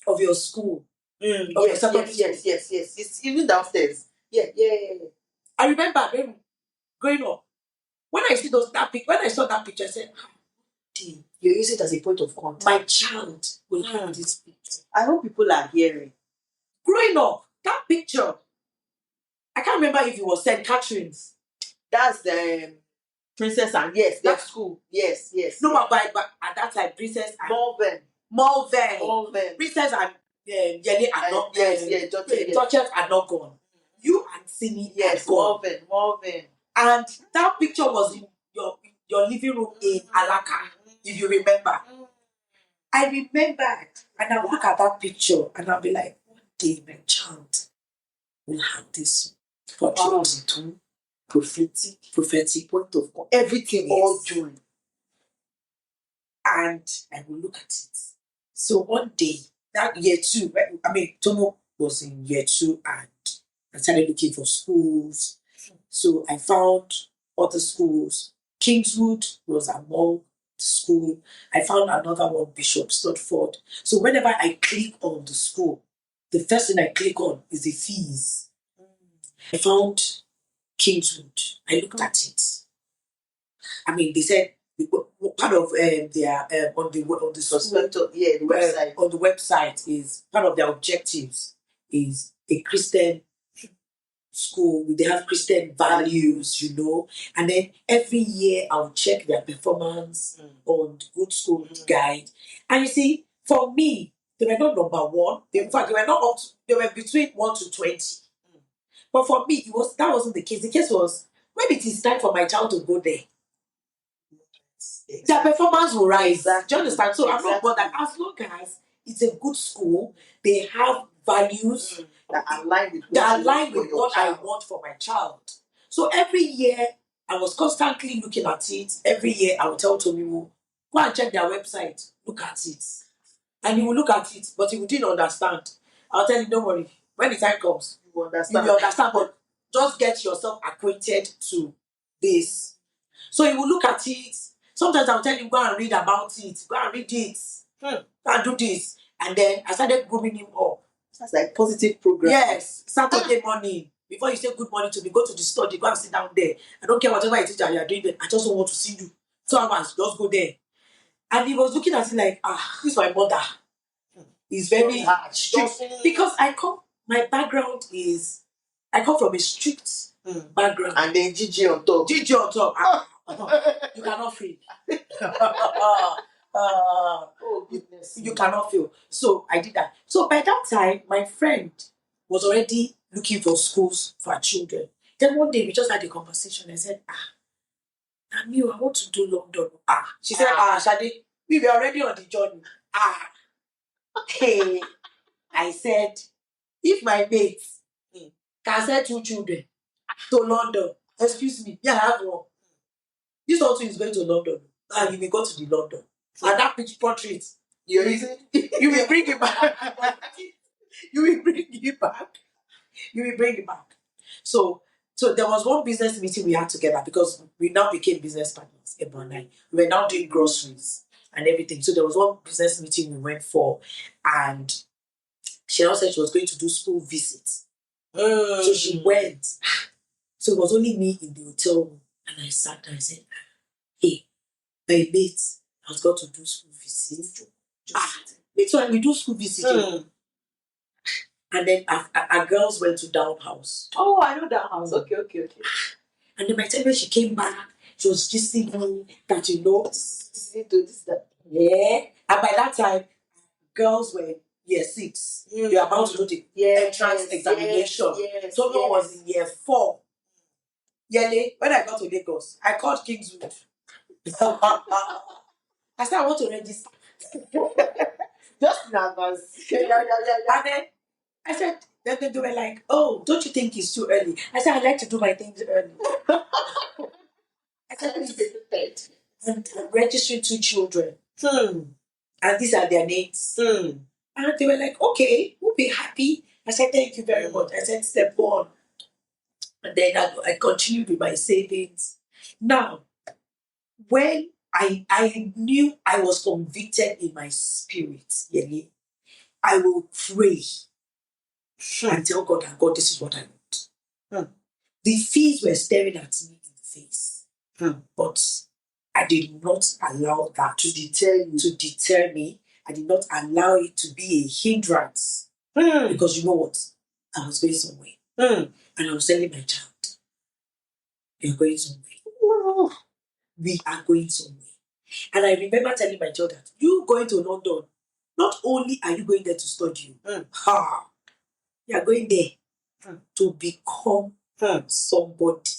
Speaker 2: of your school.
Speaker 3: Yes. It's even downstairs. Yeah.
Speaker 2: I remember when growing up, when I saw that picture, I said,
Speaker 3: You use it as a point of contact.
Speaker 2: my child will have this picture.
Speaker 3: I hope people are hearing.
Speaker 2: Growing up, that picture, I can't remember if it was St. Catherine's.
Speaker 3: That's the Princess and their school. Yes.
Speaker 2: No, but at that time, Princess and
Speaker 3: Malvern.
Speaker 2: Princess and Yele are not.
Speaker 3: Duchess
Speaker 2: are not gone. You and Sini are gone.
Speaker 3: Malvern.
Speaker 2: And that picture was in your living room in Alaka, if you remember. I remembered, and I'll look at that picture and I'll be like, one day my child will have this portrait. Prophetic point of God. Everything all joined. And I will look at it. So one day, that year 2, Tomo was in year 2 and I started looking for schools. So I found other schools. Kingswood was among the school. I found another one, Bishop Studford. So whenever I click on the school, the first thing I click on is the fees. I found Kingswood. I looked at it. They said part of their on the
Speaker 3: website.
Speaker 2: On the website is part of their objectives is a Christian school. They have Christian values, and then every year I'll check their performance on the Good School Guide. And you see, for me, they were not number 1. In fact, they were not up. They were between 1 to 20. But for me, that wasn't the case. The case was when it is time for my child to go there. Exactly. Their performance will rise. Exactly. Do you understand? So I'm not bothered. As long as it's a good school, they have values
Speaker 3: that align with
Speaker 2: what I want for my child. So every year, I was constantly looking at it. Every year, I would tell Tommy, go and check their website. Look at it. And he will look at it, but he didn't understand. I'll tell him, don't worry. When the time comes, you will understand. But just get yourself acquainted to this. So he will look at it. Sometimes I'll tell him, go and read about it. Go and read it. Go and do this. And then I started grooming him up.
Speaker 3: That's like positive program.
Speaker 2: Yes. Saturday morning. Before you say good morning to me, go to the study. Go and sit down there. I don't care whatever it is that you are doing there. I just don't want to see you. 2 hours. Just go there. And he was looking at it like, this is my mother. He's very strict. Because I come from a strict background.
Speaker 3: And then Gigi on top.
Speaker 2: You cannot fail.
Speaker 3: Oh, goodness.
Speaker 2: You cannot fail. So I did that. So by that time, my friend was already looking for schools for our children. Then one day we just had a conversation. I said, I want to do London. She said, Shade, we were already on the journey. Hey, I said, if my mates can send 2 children to London, excuse me, I have one. This also is going to London. And you will go to the London. And that picture portrait, you will bring it back. You will bring it back. So there was one business meeting we had together because we now became business partners. about 9. We were now doing groceries and everything. So there was one business meeting we went for, and she now said she was going to do school visits. So she went. So it was only me in the hotel room. And I sat there and said, hey, my mates has got to do school visits. It's when we do school visits. And then our girls went to Down House.
Speaker 3: Oh, I know that house. Okay.
Speaker 2: And then by the time when she came back, she was just thinking that,
Speaker 3: This, that.
Speaker 2: yeah. And by that time, girls were year 6. You're about to do the entrance examination. So no was in year 4. Yearly, when I got to Lagos, I called Kingswood. I said, I want to register.
Speaker 3: Just in advance.
Speaker 2: Yeah. And then I said, then they were like, oh, don't you think it's too early? I said, I like to do my things early. I said,
Speaker 3: to be prepared.
Speaker 2: And I'm registering 2 children. And these are their names. And they were like, okay, we'll be happy. I said, thank you very much. I said, step 1. And then I continued with my savings. Now, when I knew I was convicted in my spirit, I will pray and tell God that, God, this is what I want. The fees were staring at me in the face. But I did not allow that to deter me. I did not allow it to be a hindrance. Because you know what? I was going somewhere. And I was telling my child, you're going somewhere. We are going somewhere. And I remember telling my child that you going to London, not only are you going there to study, you are going there to become somebody.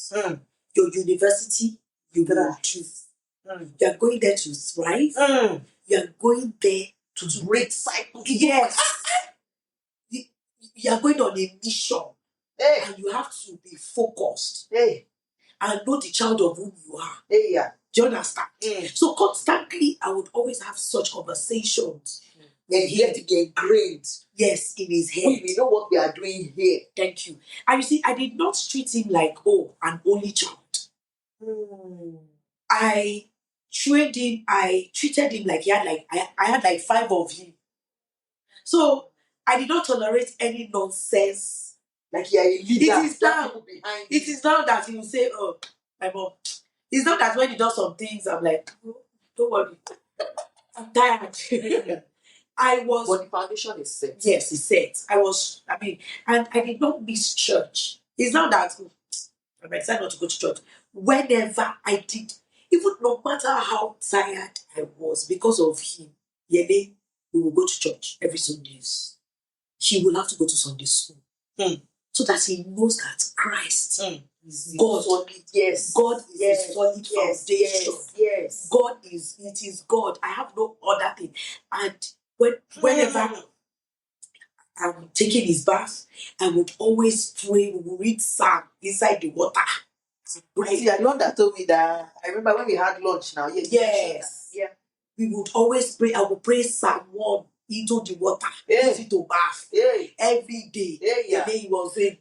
Speaker 2: Your university, you will do. You are going there to thrive. You are going there to
Speaker 3: break cycles.
Speaker 2: Yes. You are going on a mission. And you have to be focused. And know the child of whom you are. Do you understand? So constantly, I would always have such conversations.
Speaker 3: And he had to be ingrained.
Speaker 2: Yes, in his head.
Speaker 3: We know what we are doing here.
Speaker 2: Thank you. And you see, I did not treat him like, an only child. I treated him like I had like 5 of him. So I did not tolerate any nonsense.
Speaker 3: Like you're a leader.
Speaker 2: It is now that he will say, oh, my mom. It's not that when he does some things, I'm like, oh, don't worry. I'm tired.
Speaker 3: But the foundation is set.
Speaker 2: Yes, it's set. And I did not miss church. It's not that I decided not to go to church. Whenever I did, even no matter how tired I was because of him, we will go to church every Sundays. He will have to go to Sunday school. So that he knows that Christ is God. God is a solid foundation.
Speaker 3: Yes.
Speaker 2: God is God. I have no other thing. And whenever I'm taking his bath, I would always pray. We would read Psalm inside the water.
Speaker 3: See, I know that told me that. I remember when we had lunch now.
Speaker 2: Yes. Yeah. We would always pray. I would pray Psalm 1 into the water. Use it to bath. Every day. The day he was in.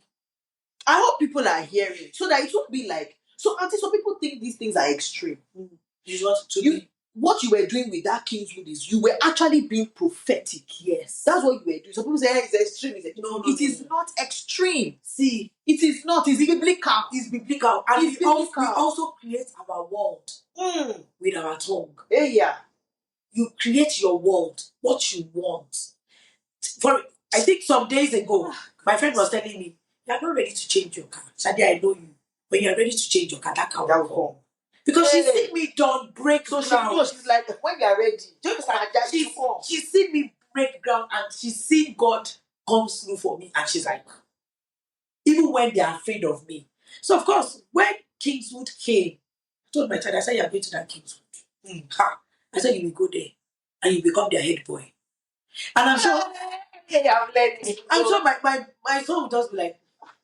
Speaker 3: I hope people are hearing so that it won't be like. So, Auntie, some people think these things are extreme. What you were doing with that Kingswood is you were actually being prophetic.
Speaker 2: Yes.
Speaker 3: That's what you were doing. Some people say it's extreme. No, it is not extreme. See, it is not. It's biblical.
Speaker 2: It's biblical. And we also create our world with our tongue. You create your world, what you want. I think some days ago, my friend was telling me, you're not ready to change your car. Shadi, I know you. When you're ready to change your car, that car will come. Because she's seen me done break ground.
Speaker 3: She's like, when you're ready,
Speaker 2: she's seen me break ground and she's seen God come through for me. And she's like, even when they're afraid of me. So, of course, when Kingswood came, I told my child, I said, you're going to that Kingswood. I said, you will go there and you become their head boy. And I'm sure, I'm sure my son will just be like,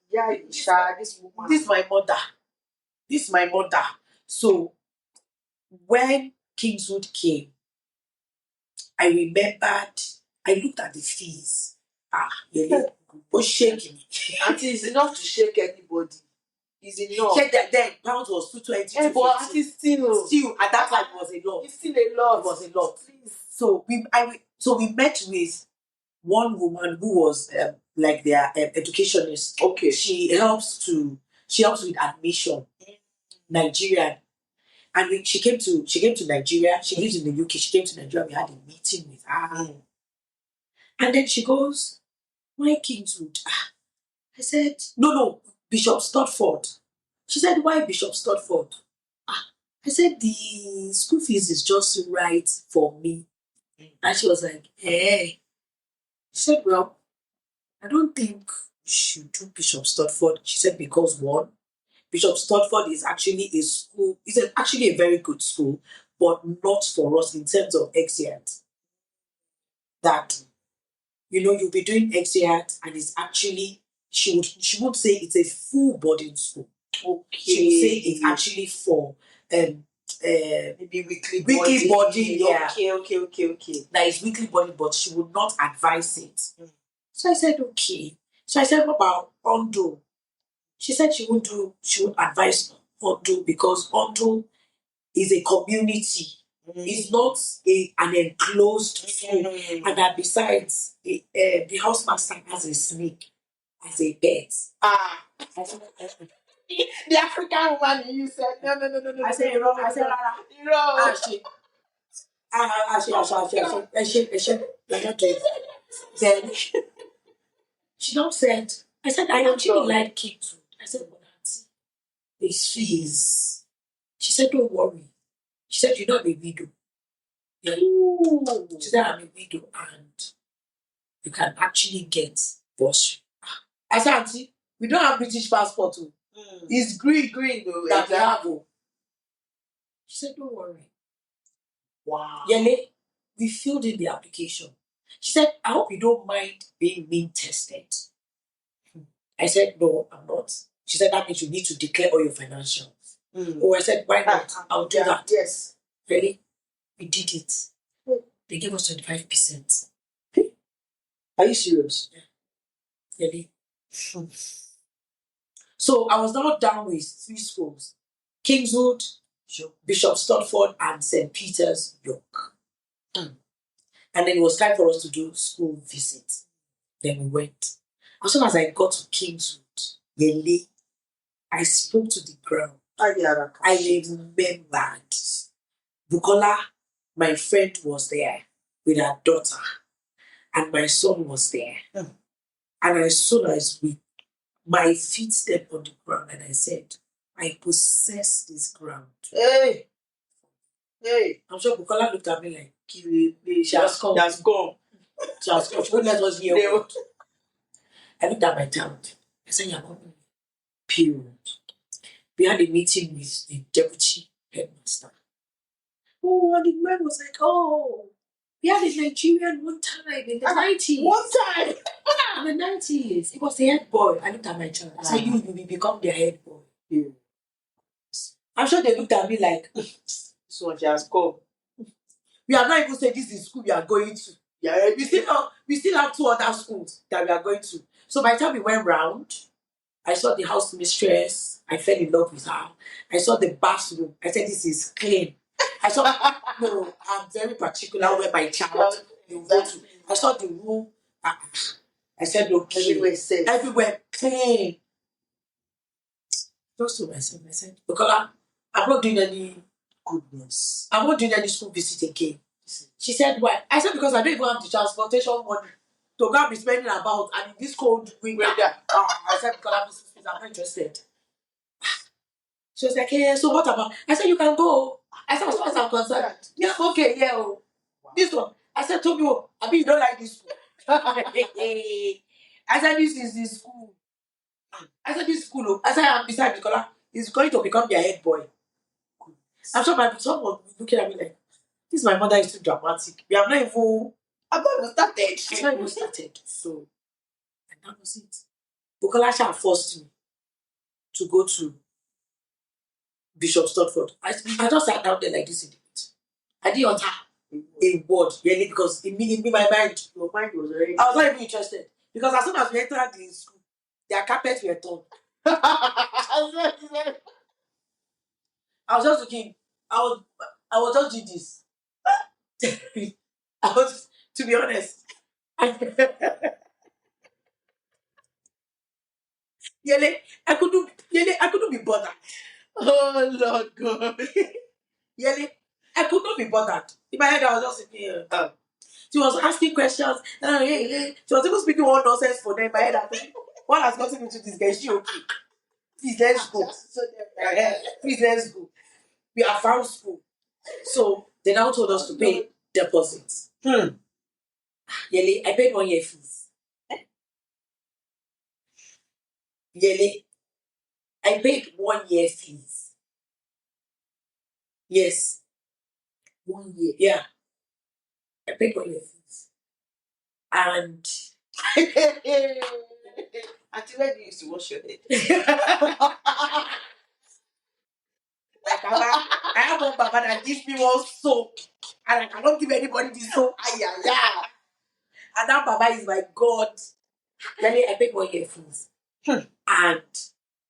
Speaker 2: this is my mother. This is my mother. So when Kingswood came, I remembered, I looked at the fees. Was shaking.
Speaker 3: Auntie, it's enough to shake anybody. Is enough.
Speaker 2: Check that then pounds was 220 to 50. Still at that time it was a lot.
Speaker 3: It's still a lot.
Speaker 2: It was a lot. So we met with one woman who was like their educationist.
Speaker 3: Okay.
Speaker 2: She helps with admission, Nigerian. And she came to Nigeria. She lives in the UK. She came to Nigeria. We had a meeting with her. And then she goes, "Why Kingswood?" I said, No, Bishop Stotford. She said, "Why Bishop Stotford?" I said, "The school fees is just right for me." And she was like, "Hey." She said, "Well, I don't think you should do Bishop Stotford." She said, "Because one, Bishop Stotford is actually a school, actually a very good school, but not for us in terms of exeat. That, you'll be doing exeat and it's actually, she would say it's a full boarding school.
Speaker 3: Okay.
Speaker 2: She would say it's actually for
Speaker 3: maybe weekly
Speaker 2: boarding, yeah.
Speaker 3: Okay.
Speaker 2: That is weekly boarding, but she would not advise it. So I said, okay. So I said, what about Ondo? She said she would advise Ondo because Ondo is a community. It's not an enclosed school. And that besides, the housemaster has a snake as a pet.
Speaker 3: The African woman you said, no.
Speaker 2: I said, Then she now said, I said, I actually like Kingswood. I said, but auntie, there's fees. She said, don't worry. She said, you're not a widow. Yeah. She said, I'm a widow and you can actually get bursary. I said, auntie, we don't have British passport too.
Speaker 3: It's green though.
Speaker 2: That we have. She said, don't worry.
Speaker 3: Wow.
Speaker 2: Yele, we filled in the application. She said, I hope you don't mind being mean tested. I said, no, I'm not. She said, that means you need to declare all your financials. Oh, I said, why not? I'll do that.
Speaker 3: Yes.
Speaker 2: Really? We did it. They gave us 25%.
Speaker 3: Are you serious?
Speaker 2: Yeah. Really? So I was now down with 3 schools. Kingswood, Bishop Stotford, and St. Peter's, York. And then it was time for us to do school visit. Then we went. As soon as I got to Kingswood, Yele, I spoke to the ground. I remembered. Bukola, my friend, was there with her daughter. And my son was there. And as soon as my feet stepped on the ground and I said, I possess this ground.
Speaker 3: Hey.
Speaker 2: I'm sure Bukola looked at me like, she has gone. She has gone. She won't let us hear what. I looked at my child. I said, you're not period. We had a meeting with the deputy headmaster. Oh, and the man was like, we had a Nigerian one time in the 90s.
Speaker 3: One time?
Speaker 2: In the 90s. He was the head boy. I looked at my child. I said, you will become their head boy.
Speaker 3: Yeah.
Speaker 2: I'm sure they looked at me like,
Speaker 3: this one just come.
Speaker 2: We have not even said this is school we are going to. Yeah, we still have 2 other schools that we are going to. So by the time we went round, I saw the house mistress. I fell in love with her. I saw the bathroom. I said, this is clean. I saw, no, I'm very particular where my child will go to. I saw the room. I said, okay.
Speaker 3: Everywhere safe.
Speaker 2: Everywhere clean. Just to myself, I said, because I'm not doing any goodness. I'm not doing any school visit again. She said, why? I said, because I don't even have the transportation money to go and be spending about, and in this cold winter. I said, because I'm not interested. She was like, hey, so what about? I said, you can go. I said, as far as I'm concerned, yeah, okay, yeah. Wow. This one. I said, told you, I mean, you don't like this school. I said, this is the school. I said, this school. I said, I'm beside because he's going to become their head boy. I'm sure my son was looking at me like, this my mother is too dramatic. We have not even.
Speaker 3: I've not even started.
Speaker 2: I've not even started. So, and that was it. Bukola forced me to go to Bishop Stotford. I just sat down there like this in the meeting. I didn't utter a word, really, because in my mind, your mind was already. I was not even interested. Because as soon as we entered the school, their carpets were torn. I was just looking. I was just doing this. I was, to be honest. Yele, I couldn't be bothered. Oh Lord God. Yele, I could not be bothered. In my head, I was just sitting here. She was asking questions. She was even speaking all nonsense for them. In my head, I'm thinking, what has gotten into this guy? Is she okay? Please, let's go. Please, let's go. We are found school. So they now told us to pay deposits. Yele, I paid 1 year fees. Yele, I paid 1 year fees. Yes. 1 year. Yeah. I paid 1 year fees. And
Speaker 3: Until when you used to wash your head?
Speaker 2: like, I have one baba that gives me one soap, and I cannot give anybody this soap. And that baba is my God. Then I paid 1 year fees. And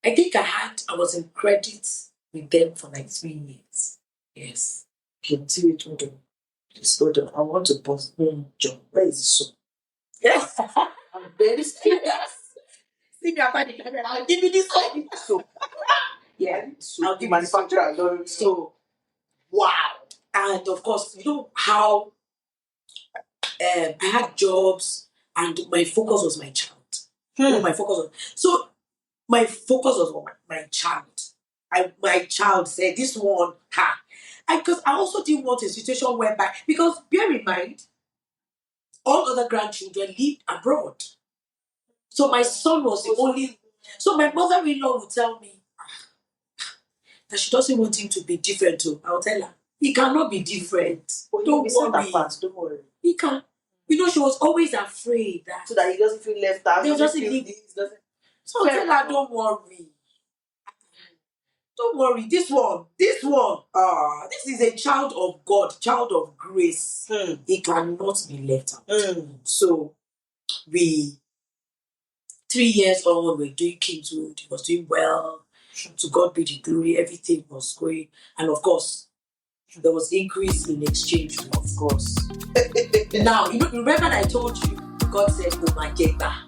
Speaker 2: I think I was in credit with them for like 3 years. Yes. Please hold on. I want to post John. Where is the soap? Yes. I'm very serious. See me after the camera. I'll give you this soap. Yeah. I'll give you manufacturer. So, wow. And of course, you know how I had jobs and my focus was my child. My focus was on my child. My child said, this one, because I also didn't want a situation whereby, because bear in mind, all other grandchildren lived abroad. So my son was the only. So my mother-in-law would tell me that she doesn't want him to be different too. I'll tell her, he cannot be different. Don't worry. He can. You know, she was always afraid that.
Speaker 3: So that he doesn't feel left out.
Speaker 2: He doesn't feel this. So I'll tell her, don't worry. Don't worry. This one. This is a child of God, child of grace. He cannot be left out. So 3 years on, we're doing Kingswood. He was doing well. To God be the glory. Everything was going. And of course, there was increase in exchange. Of course. Now, you remember I told you, God said, "Oh my get back."